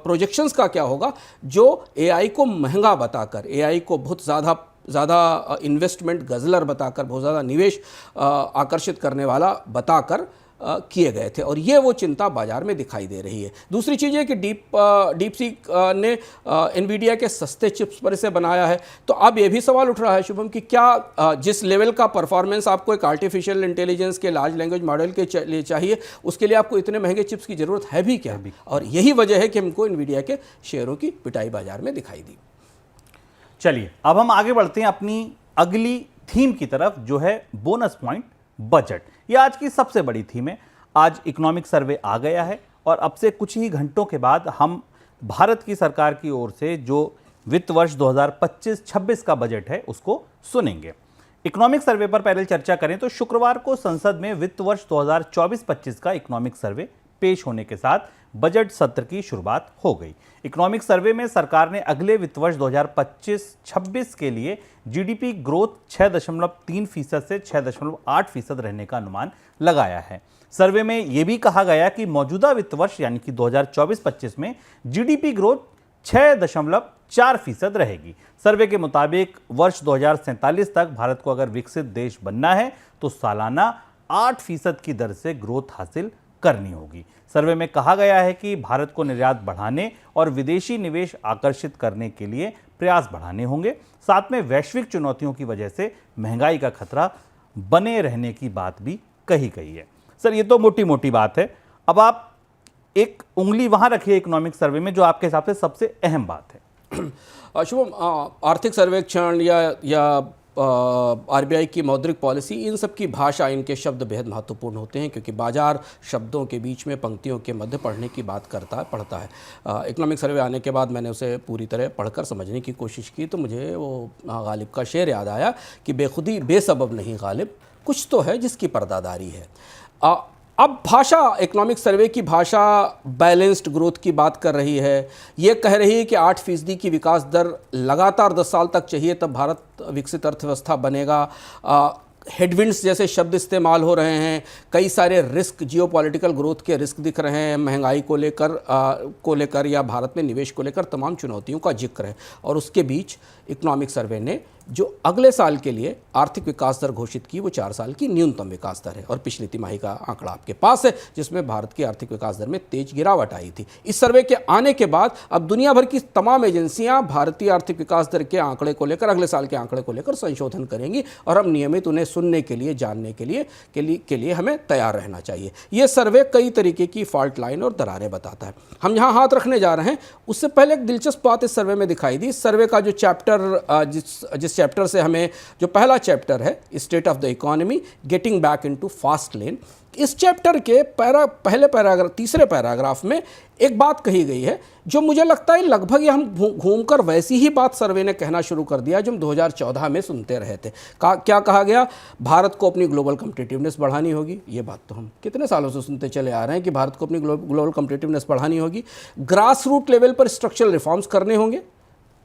प्रोजेक्शंस का क्या होगा जो एआई को महंगा बताकर, एआई को बहुत ज़्यादा इन्वेस्टमेंट गजलर बताकर, बहुत ज़्यादा निवेश आकर्षित करने वाला बताकर किए गए थे, और ये वो चिंता बाजार में दिखाई दे रही है। दूसरी चीज़ है कि डीप सीक ने एनवीडिया के सस्ते चिप्स पर इसे बनाया है, तो अब ये भी सवाल उठ रहा है शुभम कि क्या जिस लेवल का परफॉर्मेंस आपको एक आर्टिफिशियल इंटेलिजेंस के लार्ज लैंग्वेज मॉडल के लिए चाहिए, उसके लिए आपको इतने महंगे चिप्स की ज़रूरत है भी क्या? और यही वजह है कि हमको एनवीडिया के शेयरों की पिटाई बाजार में दिखाई दी। चलिए, अब हम आगे बढ़ते हैं अपनी अगली थीम की तरफ, जो है बोनस पॉइंट बजट। ये आज की सबसे बड़ी थीम है। आज इकोनॉमिक सर्वे आ गया है और अब से कुछ ही घंटों के बाद हम भारत की सरकार की ओर से जो वित्त वर्ष 2025-26 का बजट है उसको सुनेंगे। इकोनॉमिक सर्वे पर पहले चर्चा करें तो शुक्रवार को संसद में वित्त वर्ष 2024-25 का इकोनॉमिक सर्वे पेश होने के साथ बजट सत्र की शुरुआत हो गई। इकोनॉमिक सर्वे में सरकार ने अगले वित्त वर्ष 2025-26 के लिए जीडीपी ग्रोथ 6.3% से 6.8% रहने का अनुमान लगाया है। सर्वे में यह भी कहा गया कि मौजूदा वित्त वर्ष यानी कि 2024-25 में जीडीपी ग्रोथ 6.4% रहेगी। सर्वे के मुताबिक वर्ष 2047 तक भारत को अगर विकसित देश बनना है तो सालाना 8% की दर से ग्रोथ हासिल करनी होगी। सर्वे में कहा गया है कि भारत को निर्यात बढ़ाने और विदेशी निवेश आकर्षित करने के लिए प्रयास बढ़ाने होंगे। साथ में वैश्विक चुनौतियों की वजह से महंगाई का खतरा बने रहने की बात भी कही गई है। सर, ये तो मोटी मोटी बात है। अब आप एक उंगली वहां रखिए इकोनॉमिक सर्वे में जो आपके हिसाब से सबसे अहम बात है। शुभम, आर्थिक सर्वेक्षण या आरबीआई की मौद्रिक पॉलिसी, इन सब की भाषा, इनके शब्द बेहद महत्वपूर्ण होते हैं, क्योंकि बाजार शब्दों के बीच में, पंक्तियों के मध्य पढ़ने की बात पढ़ता है। इकोनॉमिक सर्वे आने के बाद मैंने उसे पूरी तरह पढ़कर समझने की कोशिश की तो मुझे वो गालिब का शेर याद आया कि बेखुदी बेसबब नहीं गालिब, कुछ तो है जिसकी पर्दादारी है। अब भाषा, इकोनॉमिक सर्वे की भाषा बैलेंस्ड ग्रोथ की बात कर रही है। ये कह रही है कि 8% की विकास दर लगातार 10 साल तक चाहिए, तब भारत विकसित अर्थव्यवस्था बनेगा। हेडविंड्स जैसे शब्द इस्तेमाल हो रहे हैं, कई सारे रिस्क, जियोपॉलिटिकल ग्रोथ के रिस्क दिख रहे हैं, महंगाई को लेकर या भारत में निवेश को लेकर तमाम चुनौतियों का जिक्र है। और उसके बीच इकोनॉमिक सर्वे ने जो अगले साल के लिए आर्थिक विकास दर घोषित की वो 4 साल की न्यूनतम विकास दर है, और पिछली तिमाही का आंकड़ा आपके पास है जिसमें भारत की आर्थिक विकास दर में तेज गिरावट आई थी। इस सर्वे के आने के बाद अब दुनिया भर की तमाम एजेंसियां भारतीय आर्थिक विकास दर के आंकड़े को लेकर, अगले साल के आंकड़े को लेकर संशोधन करेंगी, और हम नियमित उन्हें सुनने के लिए, जानने के लिए हमें तैयार रहना चाहिए। ये सर्वे कई तरीके की फॉल्ट लाइन और दरारें बताता है। हम जहाँ हाथ रखने जा रहे हैं उससे पहले एक दिलचस्प बात इस सर्वे में दिखाई दी। इस सर्वे का जो चैप्टर, जिस चैप्टर से हमें, जो पहला चैप्टर है state of the economy getting back into fast lane, इस चैप्टर के पहले पैराग्राफ, तीसरे पैराग्राफ में एक बात कही गई है जो मुझे लगता है लगभग ये हम घूमकर वैसी ही बात सर्वे ने कहना शुरू कर दिया जो हम 2014 में सुनते रहे थे। क्या कहा गया? भारत को अपनी ग्लोबल कम्पिटिटिवनेस बढ़ानी होगी। ये बात तो हम कितने सालों से सुनते चले आ रहे हैं कि भारत को अपनी ग्लोबल कम्पिटिटिवनेस बढ़ानी होगी। ग्रास रूट लेवल पर स्ट्रक्चरल रिफॉर्म्स करने होंगे।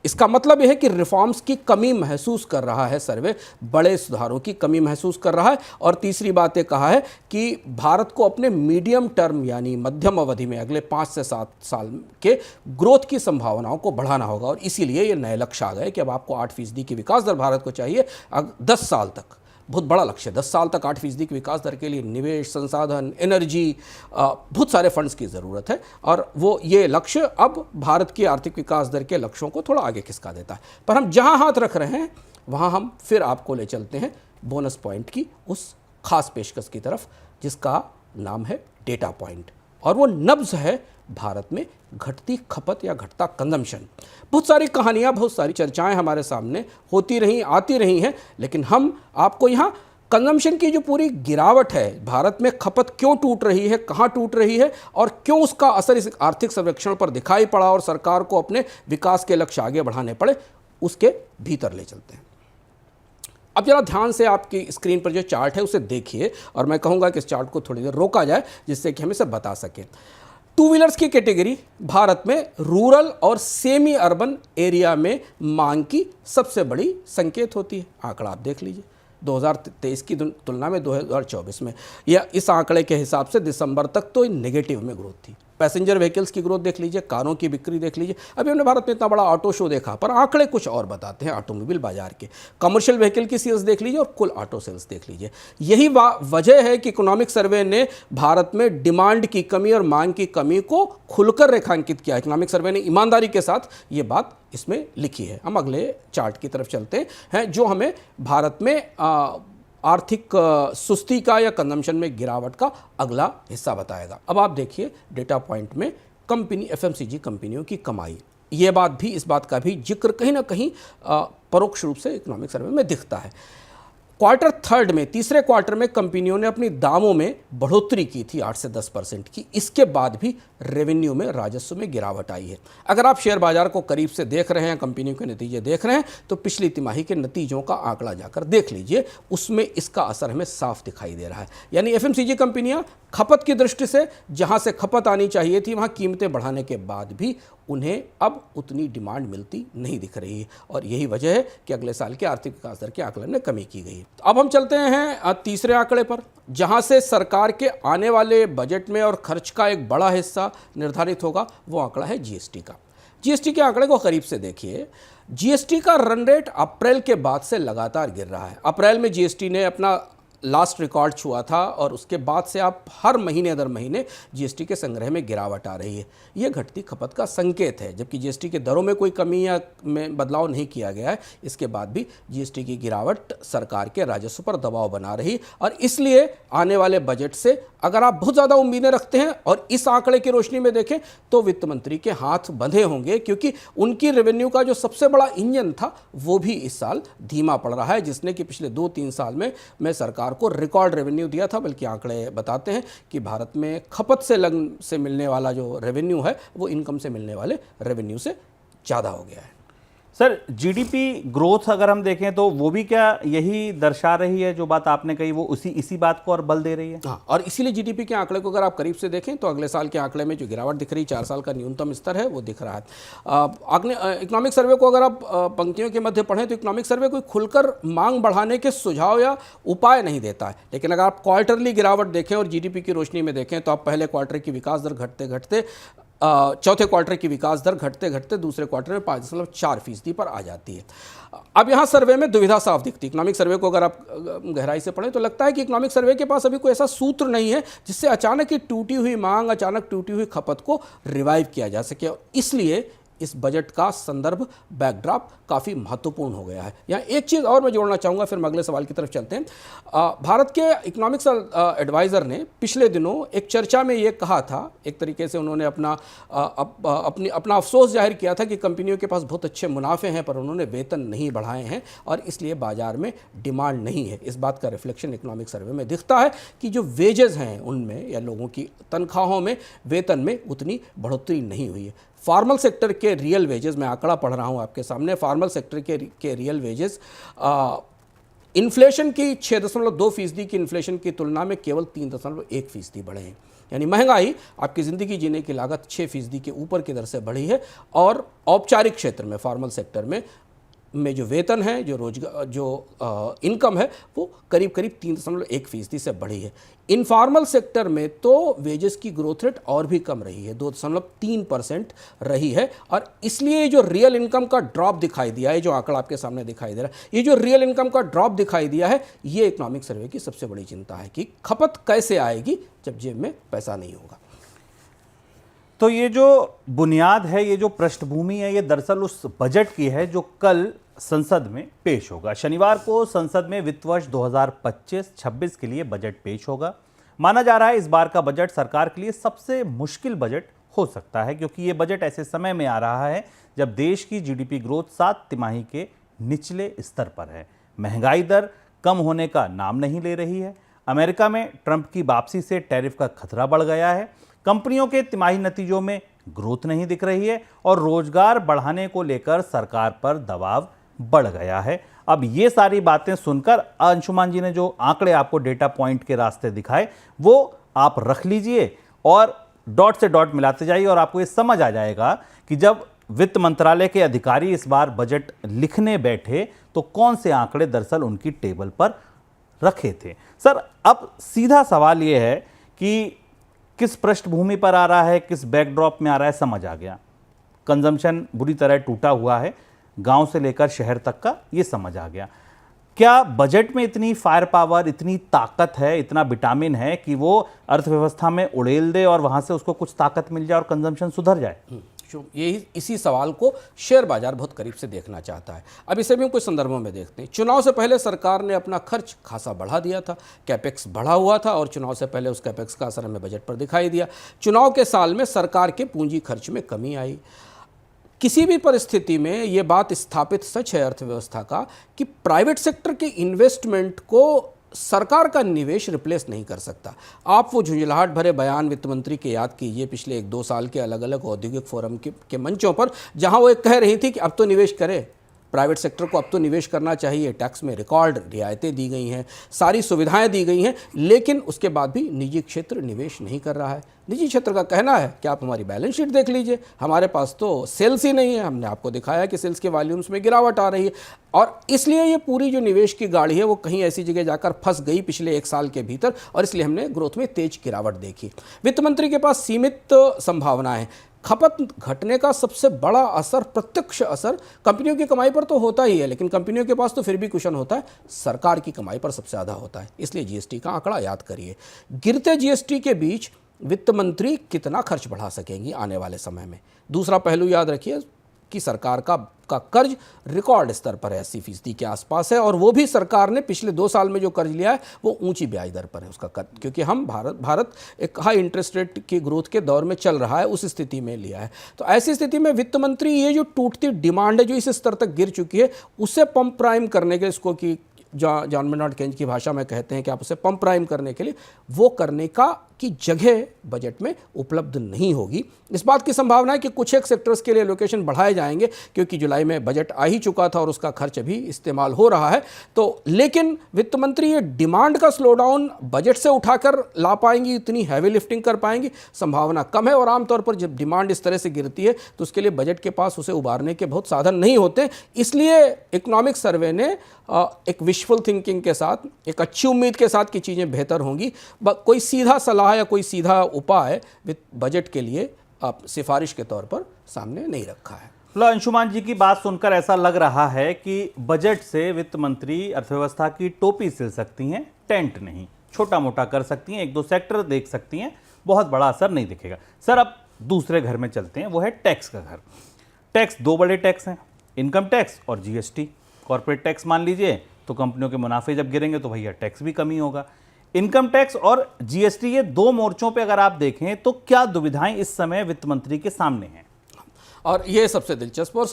इसका मतलब यह है कि रिफॉर्म्स की कमी महसूस कर रहा है सर्वे, बड़े सुधारों की कमी महसूस कर रहा है। और तीसरी बात यह कहा है कि भारत को अपने मीडियम टर्म यानी मध्यम अवधि में अगले 5 से 7 साल के ग्रोथ की संभावनाओं को बढ़ाना होगा। और इसीलिए ये नए लक्ष्य आ गए कि अब आपको 8% की विकास दर भारत को चाहिए 10 साल तक। बहुत बड़ा लक्ष्य है, 10 साल तक 8% की विकास दर के लिए निवेश, संसाधन, एनर्जी, बहुत सारे फंड्स की ज़रूरत है। और वो ये लक्ष्य अब भारत की आर्थिक विकास दर के लक्ष्यों को थोड़ा आगे खिसका देता है। पर हम जहां हाथ रख रहे हैं वहां हम फिर आपको ले चलते हैं बोनस पॉइंट की उस खास पेशकश की तरफ जिसका नाम है डेटा पॉइंट, और वो नब्ज़ है भारत में घटती खपत या घटता कंजम्पशन। बहुत सारी कहानियाँ, बहुत सारी चर्चाएं हमारे सामने होती रही, आती रही हैं, लेकिन हम आपको यहाँ कंजम्पशन की जो पूरी गिरावट है, भारत में खपत क्यों टूट रही है, कहाँ टूट रही है और क्यों उसका असर इस आर्थिक सर्वेक्षण पर दिखाई पड़ा और सरकार को अपने विकास के लक्ष्य आगे बढ़ाने पड़े, उसके भीतर ले चलते हैं। अब जरा ध्यान से आपकी स्क्रीन पर जो चार्ट है उसे देखिए, और मैं कहूँगा कि इस चार्ट को थोड़ी देर रोका जाए जिससे कि हम इसे बता सकें। टू व्हीलर्स की कैटेगरी भारत में रूरल और सेमी अर्बन एरिया में मांग की सबसे बड़ी संकेत होती है। आंकड़ा आप देख लीजिए 2023 की तुलना में 2024 में, या इस आंकड़े के हिसाब से दिसंबर तक तो नेगेटिव में ग्रोथ थी। पैसेंजर व्हीकल्स की ग्रोथ देख लीजिए, कारों की बिक्री देख लीजिए। अभी हमने भारत में इतना बड़ा ऑटो शो देखा, पर आंकड़े कुछ और बताते हैं ऑटोमोबाइल बाजार के। कमर्शियल व्हीकल की सेल्स देख लीजिए और कुल ऑटो सेल्स देख लीजिए। यही वजह है कि इकोनॉमिक सर्वे ने भारत में डिमांड की कमी और मांग की कमी को खुलकर रेखांकित किया। इकोनॉमिक सर्वे ने ईमानदारी के साथ ये बात इसमें लिखी है। हम अगले चार्ट की तरफ चलते हैं जो हमें भारत में आर्थिक सुस्ती का या कंजम्पशन में गिरावट का अगला हिस्सा बताएगा। अब आप देखिए डेटा पॉइंट में कंपनी एफएमसीजी कंपनियों की कमाई, ये बात भी, इस बात का भी जिक्र कहीं ना कहीं परोक्ष रूप से इकोनॉमिक सर्वे में दिखता है। क्वार्टर थर्ड में, तीसरे क्वार्टर में कंपनियों ने अपनी दामों में बढ़ोतरी की थी 8 से 10% की। इसके बाद भी रेवेन्यू में, राजस्व में गिरावट आई है। अगर आप शेयर बाजार को करीब से देख रहे हैं, कंपनियों के नतीजे देख रहे हैं, तो पिछली तिमाही के नतीजों का आंकड़ा जाकर देख लीजिए, उसमें इसका असर हमें साफ दिखाई दे रहा है। यानी एफएमसीजी कंपनियां खपत की दृष्टि से जहां से खपत आनी चाहिए थी वहां कीमतें बढ़ाने के बाद भी उन्हें अब उतनी डिमांड मिलती नहीं दिख रही है, और यही वजह है कि अगले साल के आर्थिक विकास दर के आकलन में कमी की गई है। अब हम चलते हैं तीसरे आंकड़े पर, जहां से सरकार के आने वाले बजट में और खर्च का एक बड़ा हिस्सा निर्धारित होगा। वो आंकड़ा है जीएसटी का। जीएसटी के आंकड़े को करीब से देखिए। जीएसटी का रन रेट अप्रैल के बाद से लगातार गिर रहा है। अप्रैल में जीएसटी ने अपना लास्ट रिकॉर्ड छुआ था और उसके बाद से आप हर महीने दर महीने जीएसटी के संग्रह में गिरावट आ रही है। यह घटती खपत का संकेत है, जबकि जीएसटी के दरों में कोई कमी या में बदलाव नहीं किया गया है। इसके बाद भी जीएसटी की गिरावट सरकार के राजस्व पर दबाव बना रही, और इसलिए आने वाले बजट से अगर आप बहुत ज़्यादा उम्मीदें रखते हैं और इस आंकड़े की रोशनी में देखें तो वित्त मंत्री के हाथ बंधे होंगे, क्योंकि उनकी रेवेन्यू का जो सबसे बड़ा इंजन था वो भी इस साल धीमा पड़ रहा है, जिसने कि पिछले 2-3 साल में सरकार को रिकॉर्ड रेवेन्यू दिया था। बल्कि आंकड़े बताते हैं कि भारत में खपत से मिलने वाला जो रेवेन्यू है वो इनकम से मिलने वाले रेवेन्यू से ज़्यादा हो गया है। सर, जीडीपी ग्रोथ अगर हम देखें तो वो भी क्या यही दर्शा रही है जो बात आपने कही, वो इसी बात को और बल दे रही है? हाँ, और इसीलिए जीडीपी के आंकड़े को अगर आप करीब से देखें तो अगले साल के आंकड़े में जो गिरावट दिख रही है, 4 साल का न्यूनतम स्तर है, वो दिख रहा है। इकोनॉमिक सर्वे को अगर आप पंक्तियों के मध्य पढ़ें तो इकोनॉमिक सर्वे कोई खुलकर मांग बढ़ाने के सुझाव या उपाय नहीं देता है। लेकिन अगर आप क्वार्टरली गिरावट देखें और जीडीपी की रोशनी में देखें तो आप पहले क्वार्टर की विकास दर घटते घटते चौथे क्वार्टर की विकास दर घटते घटते दूसरे क्वार्टर में 5.4% पर आ जाती है। अब यहाँ सर्वे में दुविधा साफ दिखती है। इकोनॉमिक सर्वे को अगर आप गहराई से पढ़ें तो लगता है कि इकोनॉमिक सर्वे के पास अभी कोई ऐसा सूत्र नहीं है जिससे अचानक ही टूटी हुई मांग, अचानक टूटी हुई खपत को रिवाइव किया जा सके। इसलिए इस बजट का संदर्भ बैकड्रॉप काफ़ी महत्वपूर्ण हो गया है। यहाँ एक चीज़ और मैं जोड़ना चाहूँगा, फिर हम अगले सवाल की तरफ चलते हैं। भारत के इकोनॉमिक्स एडवाइज़र ने पिछले दिनों एक चर्चा में ये कहा था, एक तरीके से उन्होंने अपना अफसोस जाहिर किया था कि कंपनियों के पास बहुत अच्छे मुनाफे हैं पर उन्होंने वेतन नहीं बढ़ाए हैं और इसलिए बाजार में डिमांड नहीं है। इस बात का रिफ्लेक्शन इकोनॉमिक सर्वे में दिखता है कि जो वेजेस हैं उनमें या लोगों की तनख्वाहों में, वेतन में उतनी बढ़ोतरी नहीं हुई है। फार्मल सेक्टर के रियल वेजेस, मैं आंकड़ा पढ़ रहा हूं आपके सामने, फार्मल सेक्टर के रियल वेजेस इन्फ्लेशन की 6.2% की इन्फ्लेशन की तुलना में केवल 3.1% बढ़े हैं। यानी महंगाई, आपकी ज़िंदगी जीने की लागत 6% के ऊपर की दर से बढ़ी है और औपचारिक क्षेत्र में, फॉर्मल सेक्टर में जो वेतन है, जो रोजगार, जो इनकम है, वो करीब 3.1% से बढ़ी है। इनफॉर्मल सेक्टर में तो वेजेस की ग्रोथ रेट और भी कम रही है, 2.3% रही है। और इसलिए जो रियल इनकम का ड्रॉप दिखाई दिया है, जो आंकड़ा आपके सामने दिखाई दे रहा है, ये जो रियल इनकम का ड्रॉप दिखाई दिया है, ये इकोनॉमिक सर्वे की सबसे बड़ी चिंता है कि खपत कैसे आएगी जब जेब में पैसा नहीं होगा। तो ये जो बुनियाद है, ये जो पृष्ठभूमि है, ये दरअसल उस बजट की है जो कल संसद में पेश होगा। शनिवार को संसद में वित्त वर्ष 2025-26 के लिए बजट पेश होगा। माना जा रहा है इस बार का बजट सरकार के लिए सबसे मुश्किल बजट हो सकता है, क्योंकि ये बजट ऐसे समय में आ रहा है जब देश की जीडीपी ग्रोथ 7 तिमाही के निचले स्तर पर है। महंगाई दर कम होने का नाम नहीं ले रही है। अमेरिका में ट्रंप की वापसी से टैरिफ का खतरा बढ़ गया है। कंपनियों के तिमाही नतीजों में ग्रोथ नहीं दिख रही है और रोजगार बढ़ाने को लेकर सरकार पर दबाव बढ़ गया है। अब ये सारी बातें सुनकर अंशुमान जी ने जो आंकड़े आपको डेटा पॉइंट के रास्ते दिखाए, वो आप रख लीजिए और डॉट से डॉट मिलाते जाइए और आपको ये समझ आ जाएगा कि जब वित्त मंत्रालय के अधिकारी इस बार बजट लिखने बैठे तो कौन से आंकड़े दरअसल उनकी टेबल पर रखे थे। सर, अब सीधा सवाल ये है कि किस पृष्ठभूमि पर आ रहा है, किस बैकड्रॉप में आ रहा है, समझ आ गया। कंजम्पशन बुरी तरह टूटा हुआ है, गांव से लेकर शहर तक का, ये समझ आ गया। क्या बजट में इतनी फायर पावर, इतनी ताकत है, इतना विटामिन है कि वो अर्थव्यवस्था में उड़ेल दे और वहां से उसको कुछ ताकत मिल जाए और कंजम्पशन सुधर जाए? यही इसी सवाल को शेयर बाजार बहुत करीब से देखना चाहता है। अब इसे भी हम कुछ संदर्भों में देखते हैं। चुनाव से पहले सरकार ने अपना खर्च खासा बढ़ा दिया था, कैपेक्स बढ़ा हुआ था और चुनाव से पहले उस कैपेक्स का असर हमें बजट पर दिखाई दिया। चुनाव के साल में सरकार के पूंजी खर्च में कमी आई। किसी भी परिस्थिति में ये बात स्थापित सच है अर्थव्यवस्था का कि प्राइवेट सेक्टर के इन्वेस्टमेंट को सरकार का निवेश रिप्लेस नहीं कर सकता। आप वो झुंझलाहट भरे बयान वित्त मंत्री के याद कीजिए पिछले 1-2 साल के अलग अलग औद्योगिक फोरम के मंचों पर, जहां वो एक कह रही थी कि अब तो निवेश करे, प्राइवेट सेक्टर को अब तो निवेश करना चाहिए। टैक्स में रिकॉर्ड रियायतें दी गई हैं, सारी सुविधाएं दी गई हैं, लेकिन उसके बाद भी निजी क्षेत्र निवेश नहीं कर रहा है। निजी क्षेत्र का कहना है कि आप हमारी बैलेंस शीट देख लीजिए, हमारे पास तो सेल्स ही नहीं है। हमने आपको दिखाया कि सेल्स के वॉल्यूम्स में गिरावट आ रही है और इसलिए ये पूरी जो निवेश की गाड़ी है वो कहीं ऐसी जगह जाकर फंस गई पिछले 1 साल के भीतर और इसलिए हमने ग्रोथ में तेज गिरावट देखी। वित्त मंत्री के पास सीमित संभावनाएं हैं। खपत घटने का सबसे बड़ा असर, प्रत्यक्ष असर कंपनियों की कमाई पर तो होता ही है, लेकिन कंपनियों के पास तो फिर भी कुशन होता है, सरकार की कमाई पर सबसे ज़्यादा होता है। इसलिए जीएसटी का आंकड़ा याद करिए। गिरते जीएसटी के बीच वित्त मंत्री कितना खर्च बढ़ा सकेंगी आने वाले समय में। दूसरा पहलू याद रखिए कि सरकार का कर्ज रिकॉर्ड स्तर पर है, 80% के आसपास है और वो भी सरकार ने पिछले 2 साल में जो कर्ज लिया है वो ऊंची ब्याज दर पर है उसका कर्ज, क्योंकि हम भारत एक हाई इंटरेस्ट रेट की ग्रोथ के दौर में चल रहा है, उस स्थिति में लिया है। तो ऐसी स्थिति में वित्त मंत्री ये जो टूटती डिमांड है जो इस स्तर तक गिर चुकी है, उसे पंप प्राइम करने के लिए, इसको कि जॉन मेनार्ड केन्ज की भाषा में कहते हैं कि आप उसे पंप प्राइम करने के लिए, वो करने की जगह बजट में उपलब्ध नहीं होगी। इस बात की संभावना है कि कुछ एक सेक्टर्स के लिए लोकेशन बढ़ाए जाएंगे, क्योंकि जुलाई में बजट आ ही चुका था और उसका खर्च अभी इस्तेमाल हो रहा है। तो लेकिन वित्त मंत्री ये डिमांड का स्लोडाउन बजट से उठाकर ला पाएंगी, इतनी हैवी लिफ्टिंग कर पाएंगी, संभावना कम है। और आमतौर पर जब डिमांड इस तरह से गिरती है तो उसके लिए बजट के पास उसे उबारने के बहुत साधन नहीं होते। इसलिए इकोनॉमिक सर्वे ने एक विशफुल थिंकिंग के साथ, एक अच्छी उम्मीद के साथ कि चीज़ें बेहतर होंगी, कोई सीधा सलाह या कोई सीधा उपाय बजट के लिए सिफारिश के तौर पर सामने नहीं रखा है। अंशुमान जी की बात सुनकर ऐसा लग रहा है कि बजट से वित्त मंत्री अर्थव्यवस्था की टोपी सिल सकती हैं, टेंट नहीं, छोटा मोटा कर सकती हैं, 1-2 सेक्टर देख सकती हैं, बहुत बड़ा असर नहीं दिखेगा। सर, अब दूसरे घर में चलते हैं, वो है टैक्स का घर। टैक्स, दो बड़े टैक्स हैं, इनकम टैक्स और जीएसटी। कॉर्पोरेट टैक्स मान लीजिए तो कंपनियों के मुनाफे जब गिरेंगे तो भैया टैक्स भी कमी होगा। इनकम टैक्स और जीएसटी, ये दो मोर्चों पे अगर आप देखें तो क्या दुविधाएं इस समय वित्त मंत्री के सामने हैं? और ये सबसे दिलचस्प और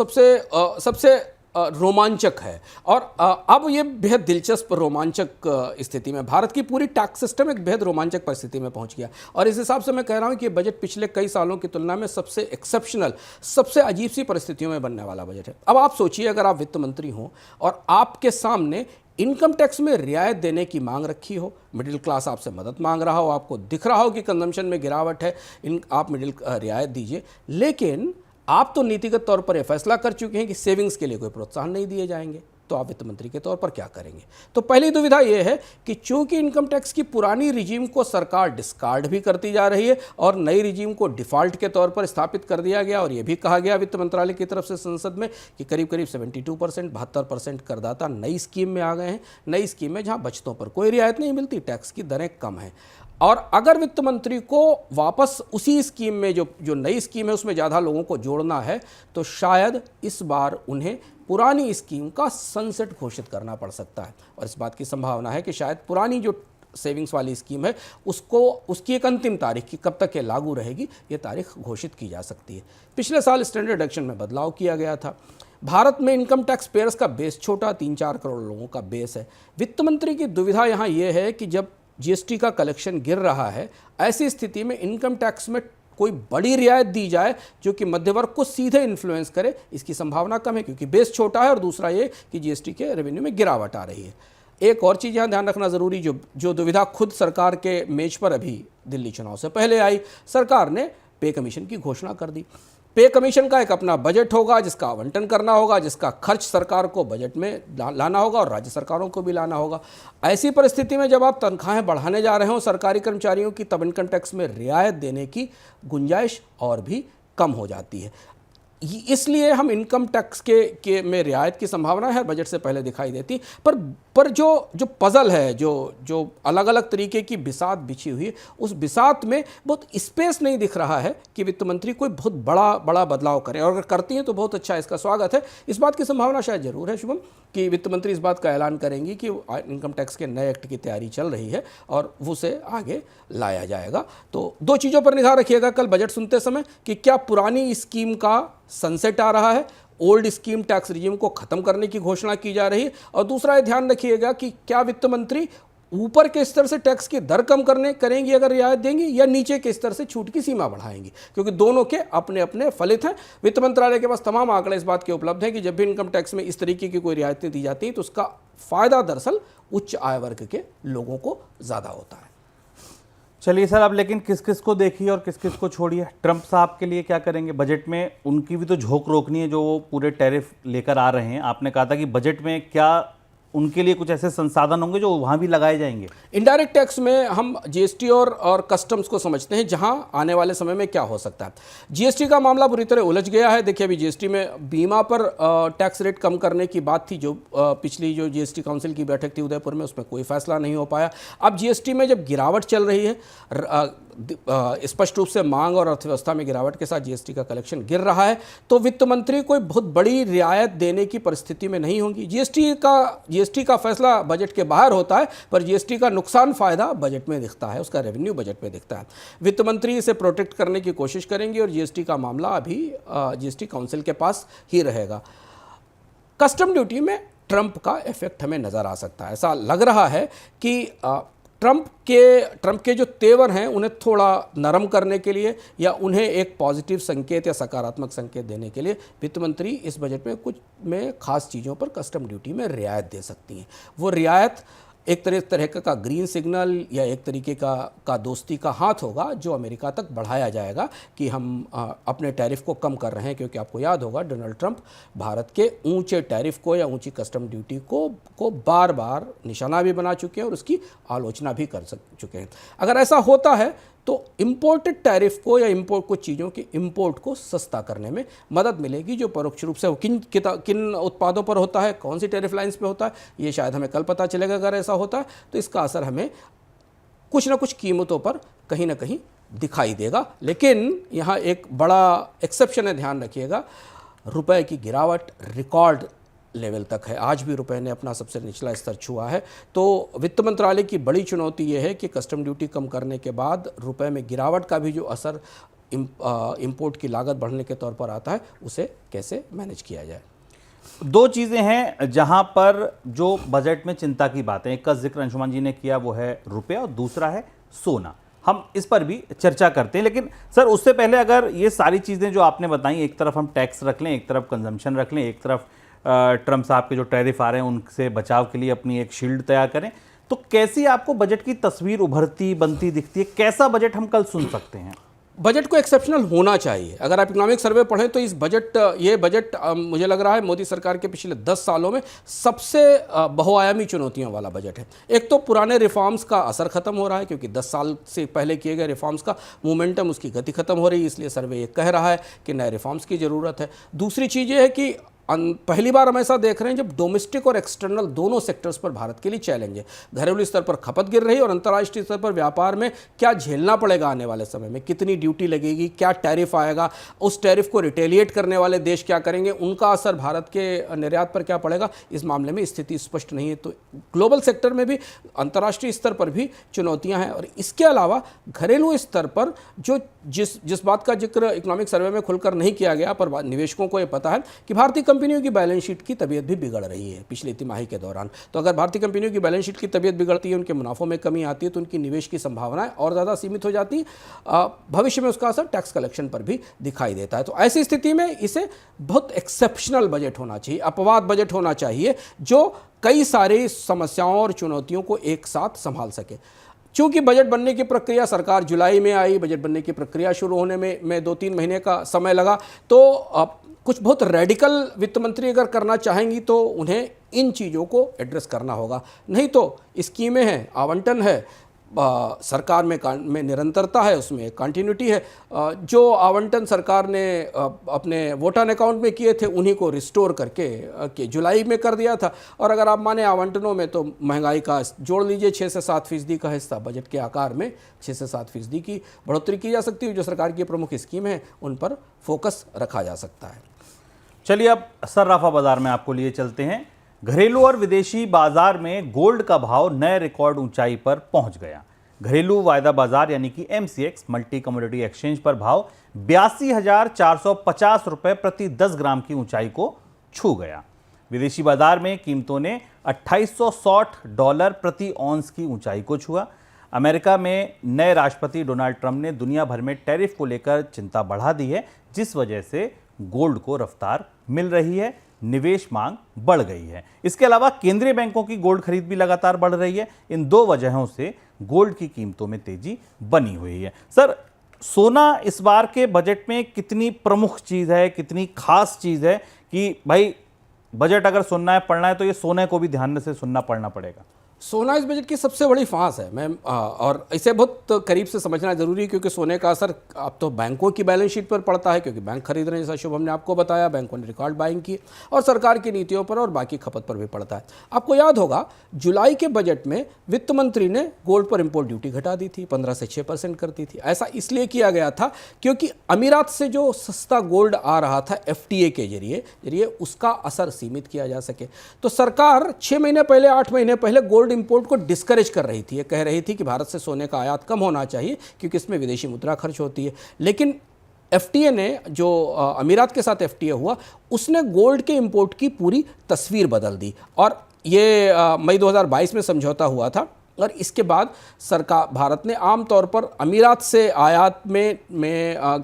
सबसे रोमांचक है। और अब ये बेहद दिलचस्प रोमांचक स्थिति में भारत की पूरी टैक्स सिस्टम एक बेहद रोमांचक परिस्थिति में पहुंच गया। और इस हिसाब से मैं कह रहा हूं कि ये बजट पिछले कई सालों की तुलना में सबसे एक्सेप्शनल, सबसे अजीब सी परिस्थितियों में बनने वाला बजट है। अब आप सोचिए, अगर आप वित्त मंत्री हों और आपके सामने इनकम टैक्स में रियायत देने की मांग रखी हो, मिडिल क्लास आपसे मदद मांग रहा हो, आपको दिख रहा हो कि कंजम्पशन में गिरावट है, आप रियायत दीजिए, लेकिन आप तो नीतिगत तौर पर यह फैसला कर चुके हैं कि सेविंग्स के लिए कोई प्रोत्साहन नहीं दिए जाएंगे, तो आप वित्त मंत्री के तौर पर क्या करेंगे? तो पहली दुविधा यह है कि चूंकि इनकम टैक्स की पुरानी रिजीम को सरकार डिस्कार्ड भी करती जा रही है और नई रिजीम को डिफॉल्ट के तौर पर स्थापित कर दिया गया, और यह भी कहा गया वित्त मंत्रालय की तरफ से संसद में कि करीब करीब 72%, 72% करदाता नई स्कीम में आ गए हैं। नई स्कीम में जहां बचतों पर कोई रियायत नहीं मिलती, टैक्स की दरें कम हैं। और अगर वित्त मंत्री को वापस उसी स्कीम में, जो नई स्कीम है उसमें ज़्यादा लोगों को जोड़ना है, तो शायद इस बार उन्हें पुरानी स्कीम का सनसेट घोषित करना पड़ सकता है। और इस बात की संभावना है कि शायद पुरानी जो सेविंग्स वाली स्कीम है उसकी एक अंतिम तारीख की, कब तक ये लागू रहेगी, ये तारीख घोषित की जा सकती है। पिछले साल स्टैंडर्ड डिडक्शन में बदलाव किया गया था। भारत में इनकम टैक्स पेयर्स का बेस छोटा, 3-4 करोड़ लोगों का बेस है। वित्त मंत्री की दुविधा यहाँ ये है कि जब जीएसटी का कलेक्शन गिर रहा है, ऐसी स्थिति में इनकम टैक्स में कोई बड़ी रियायत दी जाए जो कि मध्य वर्ग को सीधे इन्फ्लुएंस करे, इसकी संभावना कम है, क्योंकि बेस छोटा है, और दूसरा ये कि जीएसटी के रेवेन्यू में गिरावट आ रही है। एक और चीज़ यहाँ ध्यान रखना ज़रूरी, जो दुविधा खुद सरकार के मेज पर अभी दिल्ली चुनाव से पहले आई, सरकार ने पे कमीशन की घोषणा कर दी। पे कमीशन का एक अपना बजट होगा जिसका आवंटन करना होगा, जिसका खर्च सरकार को बजट में लाना होगा और राज्य सरकारों को भी लाना होगा। ऐसी परिस्थिति में जब आप तनख्वाहें बढ़ाने जा रहे हो सरकारी कर्मचारियों की, तब इनकम टैक्स में रियायत देने की गुंजाइश और भी कम हो जाती है। इसलिए हम इनकम टैक्स के में रियायत की संभावना है बजट से पहले दिखाई देती, पर जो पजल है, जो अलग अलग तरीके की बिसात बिछी हुई है, उस बिसात में बहुत स्पेस नहीं दिख रहा है कि वित्त मंत्री कोई बहुत बड़ा बदलाव करें, और अगर करती हैं तो बहुत अच्छा, इसका स्वागत है। इस बात की संभावना शायद जरूर है शुभम, कि वित्त मंत्री इस बात का ऐलान करेंगी कि इनकम टैक्स के नए एक्ट की तैयारी चल रही है और उसे आगे लाया जाएगा। तो दो चीज़ों पर निगाह रखिएगा कल बजट सुनते समय, कि क्या पुरानी स्कीम का सनसेट आ रहा है, ओल्ड स्कीम टैक्स रिजीम को खत्म करने की घोषणा की जा रही है, और दूसरा ये ध्यान रखिएगा कि क्या वित्त मंत्री ऊपर के स्तर से टैक्स की दर कम करेंगी अगर रियायत देंगी, या नीचे के स्तर से छूट की सीमा बढ़ाएंगी, क्योंकि दोनों के अपने अपने फलित हैं। वित्त मंत्रालय के पास तमाम आंकड़े इस बात के उपलब्ध हैं कि जब भी इनकम टैक्स में इस तरीके की कोई रियायतें दी जाती हैं तो उसका फायदा दरअसल उच्च आय वर्ग के लोगों को ज़्यादा होता है। चलिए सर, अब लेकिन किस किस को देखिए और किस किस को छोड़िए। ट्रंप साहब के लिए क्या करेंगे बजट में? उनकी भी तो झोंक रोकनी है जो वो पूरे टैरिफ लेकर आ रहे हैं। आपने कहा था कि बजट में क्या उनके लिए कुछ ऐसे संसाधन होंगे जो वहाँ भी लगाए जाएंगे? इनडायरेक्ट टैक्स में हम जीएसटी और कस्टम्स को समझते हैं, जहां आने वाले समय में क्या हो सकता है। जीएसटी का मामला बुरी तरह उलझ गया है। देखिए, अभी जीएसटी में बीमा पर टैक्स रेट कम करने की बात थी, जो पिछली जो जीएसटी काउंसिल की बैठक थी उदयपुर में, उसमें कोई फैसला नहीं हो पाया। अब जीएसटी में जब गिरावट चल रही है, स्पष्ट रूप से मांग और अर्थव्यवस्था में गिरावट के साथ जीएसटी का कलेक्शन गिर रहा है, तो वित्त मंत्री कोई बहुत बड़ी रियायत देने की परिस्थिति में नहीं होंगी। जीएसटी का फैसला बजट के बाहर होता है, पर जीएसटी का नुकसान फायदा बजट में दिखता है, उसका रेवेन्यू बजट में दिखता है। वित्त मंत्री इसे प्रोटेक्ट करने की कोशिश करेंगे और जीएसटी का मामला अभी जीएसटी काउंसिल के पास ही रहेगा। कस्टम ड्यूटी में ट्रंप का इफेक्ट हमें नजर आ सकता है। ऐसा लग रहा है कि ट्रंप के जो तेवर हैं उन्हें थोड़ा नरम करने के लिए, या उन्हें एक पॉजिटिव संकेत या सकारात्मक संकेत देने के लिए वित्त मंत्री इस बजट में कुछ खास चीज़ों पर कस्टम ड्यूटी में रियायत दे सकती हैं। वो रियायत एक तरह का ग्रीन सिग्नल या एक तरीके का दोस्ती का हाथ होगा, जो अमेरिका तक बढ़ाया जाएगा कि हम अपने टैरिफ को कम कर रहे हैं। क्योंकि आपको याद होगा, डोनाल्ड ट्रंप भारत के ऊंचे टैरिफ को या ऊंची कस्टम ड्यूटी को बार बार निशाना भी बना चुके हैं और उसकी आलोचना भी कर चुके हैं। अगर ऐसा होता है तो इम्पोर्टेड टैरिफ को या कुछ चीज़ों के इंपोर्ट को सस्ता करने में मदद मिलेगी, जो परोक्ष रूप से किन उत्पादों पर होता है, कौन सी टैरिफ लाइंस पे होता है, ये शायद हमें कल पता चलेगा। अगर ऐसा होता है तो इसका असर हमें कुछ ना कुछ कीमतों पर कहीं ना कहीं दिखाई देगा। लेकिन यहाँ एक बड़ा एक्सेप्शन है, ध्यान रखिएगा। रुपए की गिरावट रिकॉर्ड लेवल तक है। आज भी रुपए ने अपना सबसे निचला स्तर छुआ है। तो वित्त मंत्रालय की बड़ी चुनौती ये है कि कस्टम ड्यूटी कम करने के बाद रुपए में गिरावट का भी जो असर इंपोर्ट की लागत बढ़ने के तौर पर आता है, उसे कैसे मैनेज किया जाए। दो चीजें हैं जहां पर जो बजट में चिंता की बातें, एक का जिक्र अंशुमान जी ने किया, वो है रुपया, और दूसरा है सोना। हम इस पर भी चर्चा करते हैं, लेकिन सर उससे पहले अगर ये सारी चीजें जो आपने बताई, एक तरफ हम टैक्स रख लें, एक तरफ कंजम्पशन रख लें, एक तरफ ट्रम्प साहब के जो टैरिफ आ रहे हैं उनसे बचाव के लिए अपनी एक शील्ड तैयार करें, तो कैसी आपको बजट की तस्वीर उभरती बनती दिखती है? कैसा बजट हम कल सुन सकते हैं? बजट को एक्सेप्शनल होना चाहिए। अगर आप इकोनॉमिक सर्वे पढ़ें तो ये बजट मुझे लग रहा है मोदी सरकार के पिछले 10 सालों में सबसे बहुआयामी चुनौतियों वाला बजट है। एक तो पुराने रिफॉर्म्स का असर खत्म हो रहा है, क्योंकि 10 साल से पहले किए गए रिफॉर्म्स का मोमेंटम, उसकी गति खत्म हो रही है, इसलिए सर्वे ये कह रहा है कि नए रिफॉर्म्स की ज़रूरत है। दूसरी चीज़ ये है कि पहली बार हम ऐसा देख रहे हैं जब डोमेस्टिक और एक्सटर्नल दोनों सेक्टर्स पर भारत के लिए चैलेंज है। घरेलू स्तर पर खपत गिर रही है और अंतर्राष्ट्रीय स्तर पर व्यापार में क्या झेलना पड़ेगा आने वाले समय में, कितनी ड्यूटी लगेगी, क्या टैरिफ आएगा, उस टैरिफ को रिटेलिएट करने वाले देश क्या करेंगे, उनका असर भारत के निर्यात पर क्या पड़ेगा, इस मामले में स्थिति स्पष्ट नहीं है। तो ग्लोबल सेक्टर में भी, अंतर्राष्ट्रीय स्तर पर भी चुनौतियां हैं। और इसके अलावा घरेलू स्तर पर जो जिस बात का जिक्र इकोनॉमिक सर्वे में खुलकर नहीं किया गया, पर निवेशकों को यह पता है कि भारतीय कंपनियों की बैलेंस शीट की तबीयत भी बिगड़ रही है पिछली तिमाही के दौरान। तो अगर भारतीय कंपनियों की बैलेंस शीट की तबीयत बिगड़ती है, उनके मुनाफों में कमी आती है, तो उनकी निवेश की संभावनाएं और ज़्यादा सीमित हो जाती है। भविष्य में उसका असर टैक्स कलेक्शन पर भी दिखाई देता है। तो ऐसी स्थिति में इसे बहुत एक्सेप्शनल बजट होना चाहिए, अपवाद बजट होना चाहिए, जो कई सारी समस्याओं और चुनौतियों को एक साथ संभाल सके। चूंकि बजट बनने की प्रक्रिया, सरकार जुलाई में आई, बजट बनने की प्रक्रिया शुरू होने में 2-3 महीने का समय लगा, तो कुछ बहुत रेडिकल वित्त मंत्री अगर करना चाहेंगी तो उन्हें इन चीज़ों को एड्रेस करना होगा। नहीं तो स्कीमें हैं, आवंटन है, सरकार में निरंतरता है, उसमें कंटिन्यूटी है। जो आवंटन सरकार ने अपने वोटान अकाउंट में किए थे, उन्हीं को रिस्टोर करके जुलाई में कर दिया था। और अगर आप माने आवंटनों में, तो महंगाई का जोड़ लीजिए 6 से 7% का हिस्सा, बजट के आकार में 6 से 7% की बढ़ोतरी की जा सकती है। जो सरकार की प्रमुख स्कीम है उन पर फोकस रखा जा सकता है। चलिए अब सर्राफा बाजार में आपको लिए चलते हैं। घरेलू और विदेशी बाजार में गोल्ड का भाव नए रिकॉर्ड ऊंचाई पर पहुंच गया। घरेलू वायदा बाजार यानी कि MCX मल्टी कमोडिटी एक्सचेंज पर भाव 82,450 रुपए प्रति 10 ग्राम की ऊंचाई को छू गया। विदेशी बाजार में कीमतों ने $2860 प्रति ऑन्स की ऊंचाई को छुआ। अमेरिका में नए राष्ट्रपति डोनाल्ड ट्रंप ने दुनिया भर में टैरिफ को लेकर चिंता बढ़ा दी है, जिस वजह से गोल्ड को रफ्तार मिल रही है, निवेश मांग बढ़ गई है। इसके अलावा केंद्रीय बैंकों की गोल्ड खरीद भी लगातार बढ़ रही है। इन दो वजहों से गोल्ड की कीमतों में तेजी बनी हुई है। सर, सोना इस बार के बजट में कितनी प्रमुख चीज है, कितनी खास चीज है कि भाई बजट अगर सुनना है, पढ़ना है, तो ये सोने को भी ध्यान से सुनना पड़ना पड़ेगा? सोना इस बजट की सबसे बड़ी फांस है। और इसे बहुत करीब से समझना जरूरी है, क्योंकि सोने का असर अब तो बैंकों की बैलेंस शीट पर पड़ता है, क्योंकि बैंक खरीद रहे हैं, जैसा शुभ हमने आपको बताया, बैंकों ने रिकॉर्ड बाइंग की, और सरकार की नीतियों पर और बाकी खपत पर भी पड़ता है। आपको याद होगा जुलाई के बजट में वित्त मंत्री ने गोल्ड पर इंपोर्ट ड्यूटी घटा दी थी, 15 से 6% कर दी थी। ऐसा इसलिए किया गया था क्योंकि अमीरात से जो सस्ता गोल्ड आ रहा था FTA के जरिए उसका असर सीमित किया जा सके। तो सरकार 6 महीने पहले, 8 महीने पहले गोल्ड इंपोर्ट को डिस्करेज कर रही थी। ये कह रही थी कि भारत से सोने का आयात कम होना चाहिए, क्योंकि इसमें विदेशी मुद्रा खर्च होती है। लेकिन FTA ने, जो अमीरात के साथ FTA हुआ, उसने गोल्ड के इंपोर्ट की पूरी तस्वीर बदल दी। और ये मई 2022 में समझौता हुआ था, और इसके बाद सरकार, भारत ने आमतौर पर अमीरात से आयात में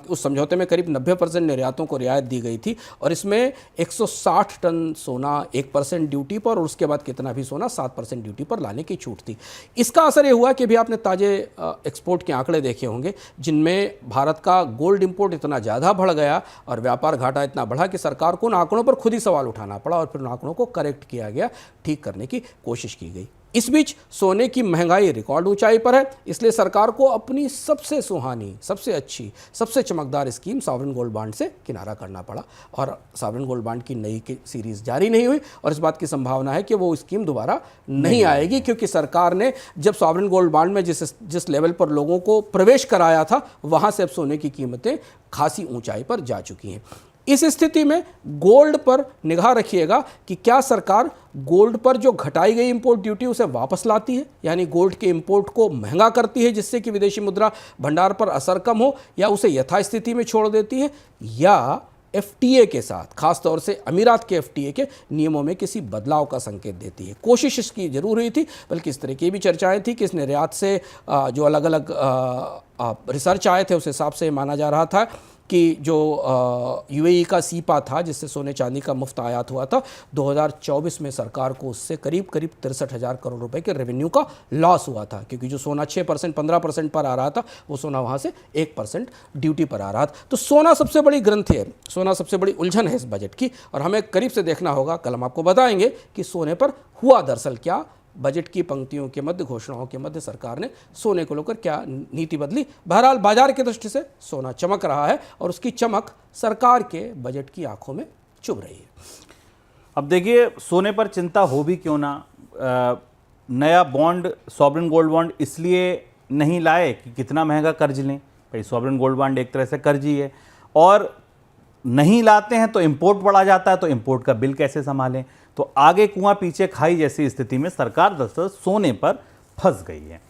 उस समझौते में करीब 90% निर्यातों को रियायत दी गई थी। और इसमें 160 टन सोना 1% ड्यूटी पर, और उसके बाद कितना भी सोना 7% ड्यूटी पर लाने की छूट थी। इसका असर ये हुआ कि भी आपने ताजे एक्सपोर्ट के आंकड़े देखे होंगे, जिनमें भारत का गोल्ड इंपोर्ट इतना ज़्यादा बढ़ गया और व्यापार घाटा इतना बढ़ा कि सरकार को उन आंकड़ों पर खुद ही सवाल उठाना पड़ा, और फिर उन आंकड़ों को करेक्ट किया गया, ठीक करने की कोशिश की गई। इस बीच सोने की महंगाई रिकॉर्ड ऊंचाई पर है, इसलिए सरकार को अपनी सबसे सुहानी, सबसे अच्छी, सबसे चमकदार स्कीम सॉवरेन गोल्ड बॉन्ड से किनारा करना पड़ा। और सॉवरेन गोल्ड बॉन्ड की नई सीरीज जारी नहीं हुई, और इस बात की संभावना है कि वो स्कीम दोबारा नहीं आएगी, क्योंकि सरकार ने जब सॉवरेन गोल्ड बॉन्ड में जिस लेवल पर लोगों को प्रवेश कराया था, वहां से अब सोने की कीमतें खासी ऊंचाई पर जा चुकी हैं। इस स्थिति में गोल्ड पर निगाह रखिएगा कि क्या सरकार गोल्ड पर जो घटाई गई इंपोर्ट ड्यूटी उसे वापस लाती है, यानी गोल्ड के इंपोर्ट को महंगा करती है जिससे कि विदेशी मुद्रा भंडार पर असर कम हो, या उसे यथास्थिति में छोड़ देती है, या एफटीए के साथ, खास तौर से अमीरात के एफटीए के नियमों में किसी बदलाव का संकेत देती है। कोशिश इसकी जरूर हुई थी, बल्कि इस तरह की भी चर्चाएं थी कि इस निर्यात से जो अलग अलग रिसर्च आए थे उस हिसाब से माना जा रहा था कि जो यूएई का सीपा था जिससे सोने चांदी का मुफ्त आयात हुआ था, 2024 में सरकार को उससे करीब 63,000 करोड़ रुपए के रेवेन्यू का लॉस हुआ था, क्योंकि जो सोना 6% 15% पर आ रहा था वो सोना वहाँ से 1% ड्यूटी पर आ रहा था। तो सोना सबसे बड़ी ग्रंथि है, सोना सबसे बड़ी उलझन है इस बजट की, और हमें करीब से देखना होगा। कल हम आपको बताएंगे कि सोने पर हुआ दरअसल क्या, बजट की पंक्तियों के मध्य, घोषणाओं के मध्य सरकार ने सोने को लेकर क्या नीति बदली। बहरहाल बाजार की दृष्टि से सोना चमक रहा है और उसकी चमक सरकार के बजट की आंखों में चुभ रही है। अब देखिए, सोने पर चिंता हो भी क्यों ना, नया बॉन्ड, सॉवरेन गोल्ड बॉन्ड इसलिए नहीं लाए कि कितना महंगा कर्ज लें। भाई सॉवरेन गोल्ड बॉन्ड एक तरह से कर्ज ही है, और नहीं लाते हैं तो इंपोर्ट बढ़ा जाता है, तो इंपोर्ट का बिल कैसे संभालें। तो आगे कुआं पीछे खाई जैसी स्थिति में सरकार दरअसल सोने पर फंस गई है।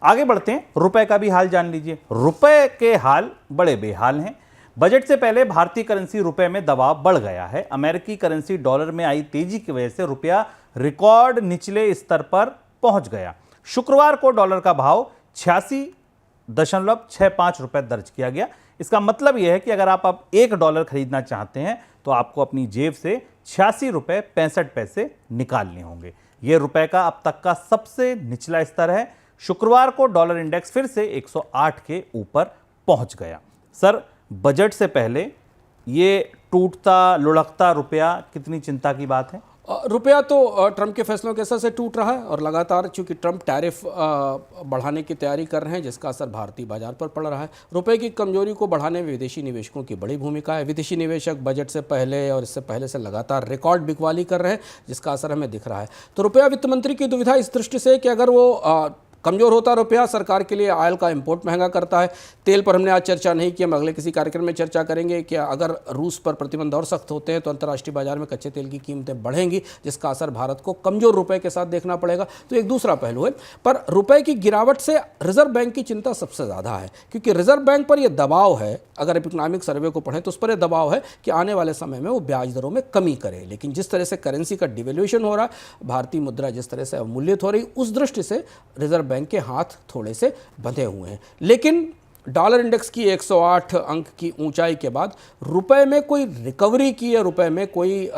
आगे बढ़ते हैं, रुपए का भी हाल जान लीजिए। रुपए के हाल बड़े बेहाल हैं। बजट से पहले भारतीय करेंसी रुपए में दबाव बढ़ गया है। अमेरिकी करेंसी डॉलर में आई तेजी की वजह से रुपया रिकॉर्ड निचले स्तर पर पहुंच गया। शुक्रवार को डॉलर का भाव 86.65 रुपए दर्ज किया गया। इसका मतलब यह है कि अगर आप अब $1 खरीदना चाहते हैं तो आपको अपनी जेब से 86.65 निकालने होंगे। यह रुपए का अब तक का सबसे निचला स्तर है। शुक्रवार को डॉलर इंडेक्स फिर से 108 के ऊपर पहुंच गया। सर, बजट से पहले ये टूटता लुढ़कता रुपया कितनी चिंता की बात है? रुपया तो ट्रंप के फैसलों के असर से टूट रहा है, और लगातार चूंकि ट्रंप टैरिफ बढ़ाने की तैयारी कर रहे हैं जिसका असर भारतीय बाजार पर पड़ रहा है। रुपए की कमजोरी को बढ़ाने में विदेशी निवेशकों की बड़ी भूमिका है। विदेशी निवेशक बजट से पहले और इससे पहले से लगातार रिकॉर्ड बिकवाली कर रहे हैं जिसका असर हमें दिख रहा है। तो रुपया वित्त मंत्री की दुविधा इस दृष्टि से कि अगर वो कमज़ोर होता रुपया, सरकार के लिए ऑयल का इंपोर्ट महंगा करता है। तेल पर हमने आज चर्चा नहीं की, हम अगले किसी कार्यक्रम में चर्चा करेंगे कि अगर रूस पर प्रतिबंध और सख्त होते हैं तो अंतर्राष्ट्रीय बाजार में कच्चे तेल की कीमतें बढ़ेंगी, जिसका असर भारत को कमज़ोर रुपए के साथ देखना पड़ेगा। तो एक दूसरा पहलू है। पर रुपए की गिरावट से रिजर्व बैंक की चिंता सबसे ज़्यादा है, क्योंकि रिजर्व बैंक पर यह दबाव है, अगर आप इकोनॉमिक सर्वे को पढ़ें तो उस पर यह दबाव है कि आने वाले समय में वो ब्याज दरों में कमी करे। लेकिन जिस तरह से करेंसी का डिवेल्यूएशन हो रहा है, भारतीय मुद्रा जिस तरह से अवमूल्यित हो रही, उस दृष्टि से रिजर्व बैंक के हाथ थोड़े से बंधे हुए हैं। लेकिन डॉलर इंडेक्स की 108 अंक की ऊंचाई के बाद रुपए में कोई रिकवरी की या रुपए में कोई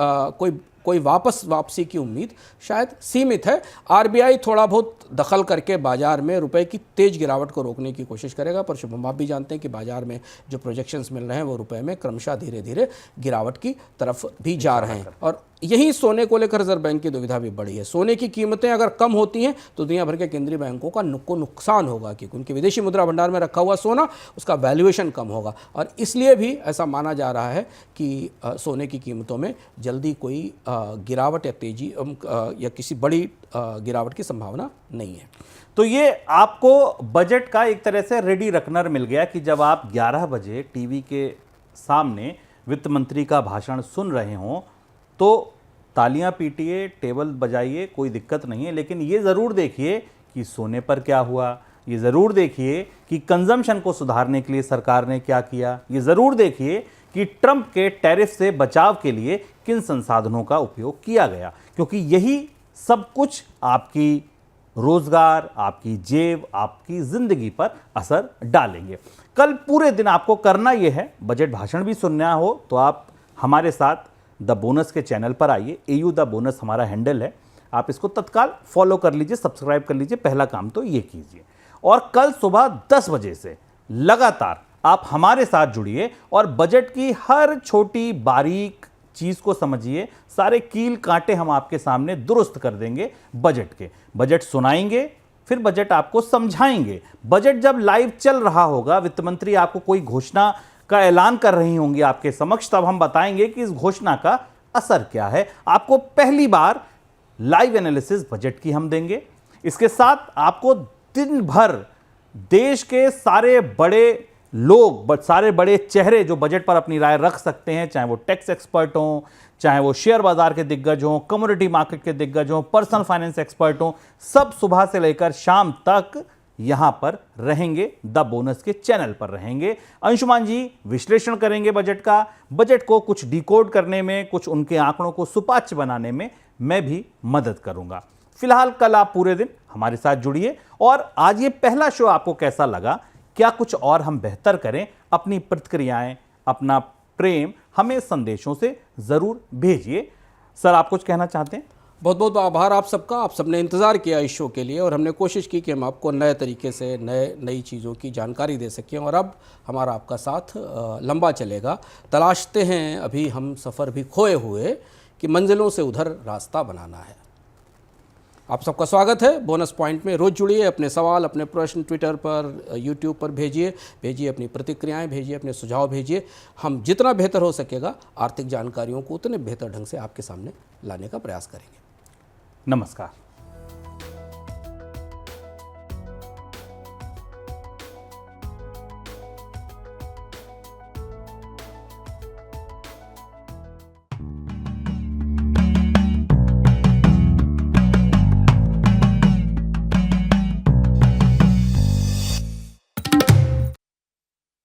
वापसी की उम्मीद शायद सीमित है। आरबीआई थोड़ा बहुत दखल करके बाजार में रुपए की तेज गिरावट को रोकने की कोशिश करेगा, पर शुभम आप भी जानते हैं कि बाजार में जो प्रोजेक्शंस मिल रहे हैं वो रुपए में क्रमशः धीरे धीरे गिरावट की तरफ भी जा रहे हैं। और यही सोने को लेकर रिजर्व बैंक की दुविधा भी बढ़ी है। सोने की कीमतें अगर कम होती हैं तो दुनिया भर के केंद्रीय बैंकों का नुकसान होगा, क्योंकि उनके विदेशी मुद्रा भंडार में रखा हुआ सोना, उसका वैल्यूएशन कम होगा। और इसलिए भी ऐसा माना जा रहा है कि सोने की कीमतों में जल्दी कोई गिरावट या तेजी या किसी बड़ी गिरावट की संभावना नहीं है। तो ये आपको बजट का एक तरह से रेडी रखनर मिल गया कि जब आप 11 बजे टीवी के सामने वित्त मंत्री का भाषण सुन रहे हों तो तालियां पीटिए, टेबल बजाइए, कोई दिक्कत नहीं है। लेकिन ये ज़रूर देखिए कि सोने पर क्या हुआ, ये ज़रूर देखिए कि कंजम्पशन को सुधारने के लिए सरकार ने क्या किया, ये ज़रूर देखिए कि ट्रंप के टैरिफ से बचाव के लिए किन संसाधनों का उपयोग किया गया, क्योंकि यही सब कुछ आपकी रोजगार, आपकी जेब, आपकी जिंदगी पर असर डालेंगे। कल पूरे दिन आपको करना यह है, बजट भाषण भी सुनना हो तो आप हमारे साथ द बोनस के चैनल पर आइए। AU द बोनस हमारा हैंडल है, आप इसको तत्काल फॉलो कर लीजिए, सब्सक्राइब कर लीजिए। पहला काम तो ये कीजिए, और कल सुबह 10 बजे से लगातार आप हमारे साथ जुड़िए और बजट की हर छोटी बारीक चीज़ को समझिए। सारे कील कांटे हम आपके सामने दुरुस्त कर देंगे बजट के। बजट सुनाएंगे, फिर बजट आपको समझाएंगे। बजट जब लाइव चल रहा होगा, वित्त मंत्री आपको कोई घोषणा का ऐलान कर रही होंगी आपके समक्ष, तब हम बताएंगे कि इस घोषणा का असर क्या है। आपको पहली बार लाइव एनालिसिस बजट की हम देंगे। इसके साथ आपको दिन भर देश के सारे बड़े लोग सारे बड़े चेहरे जो बजट पर अपनी राय रख सकते हैं, चाहे वो टैक्स एक्सपर्ट हों, चाहे वो शेयर बाजार के दिग्गज हों, कमोडिटी मार्केट के दिग्गज हों, पर्सनल फाइनेंस एक्सपर्ट हों, सब सुबह से लेकर शाम तक यहां पर रहेंगे, द बोनस के चैनल पर रहेंगे। अंशुमान जी विश्लेषण करेंगे बजट को कुछ डिकोड करने में, कुछ उनके आंकड़ों को सुपाच्य बनाने में मैं भी मदद करूंगा। फिलहाल कल आप पूरे दिन हमारे साथ जुड़िए और आज ये पहला शो आपको कैसा लगा, क्या कुछ और हम बेहतर करें, अपनी प्रतिक्रियाएं, अपना प्रेम हमें संदेशों से जरूर भेजिए। सर, आप कुछ कहना चाहते हैं? बहुत बहुत आभार आप सबका। आप सबने इंतज़ार किया इस शो के लिए और हमने कोशिश की कि हम आपको नए तरीके से नई चीज़ों की जानकारी दे सकें और अब हमारा आपका साथ लंबा चलेगा। तलाशते हैं अभी हम सफ़र भी खोए हुए कि मंजिलों से उधर रास्ता बनाना है। आप सबका स्वागत है बोनस पॉइंट में। रोज़ जुड़िए, अपने सवाल, अपने प्रश्न ट्विटर पर, यूट्यूब पर भेजिए अपनी प्रतिक्रियाएं, भेजिए अपने सुझाव भेजिए। हम जितना बेहतर हो सकेगा आर्थिक जानकारियों को उतने बेहतर ढंग से आपके सामने लाने का प्रयास करेंगे। नमस्कार।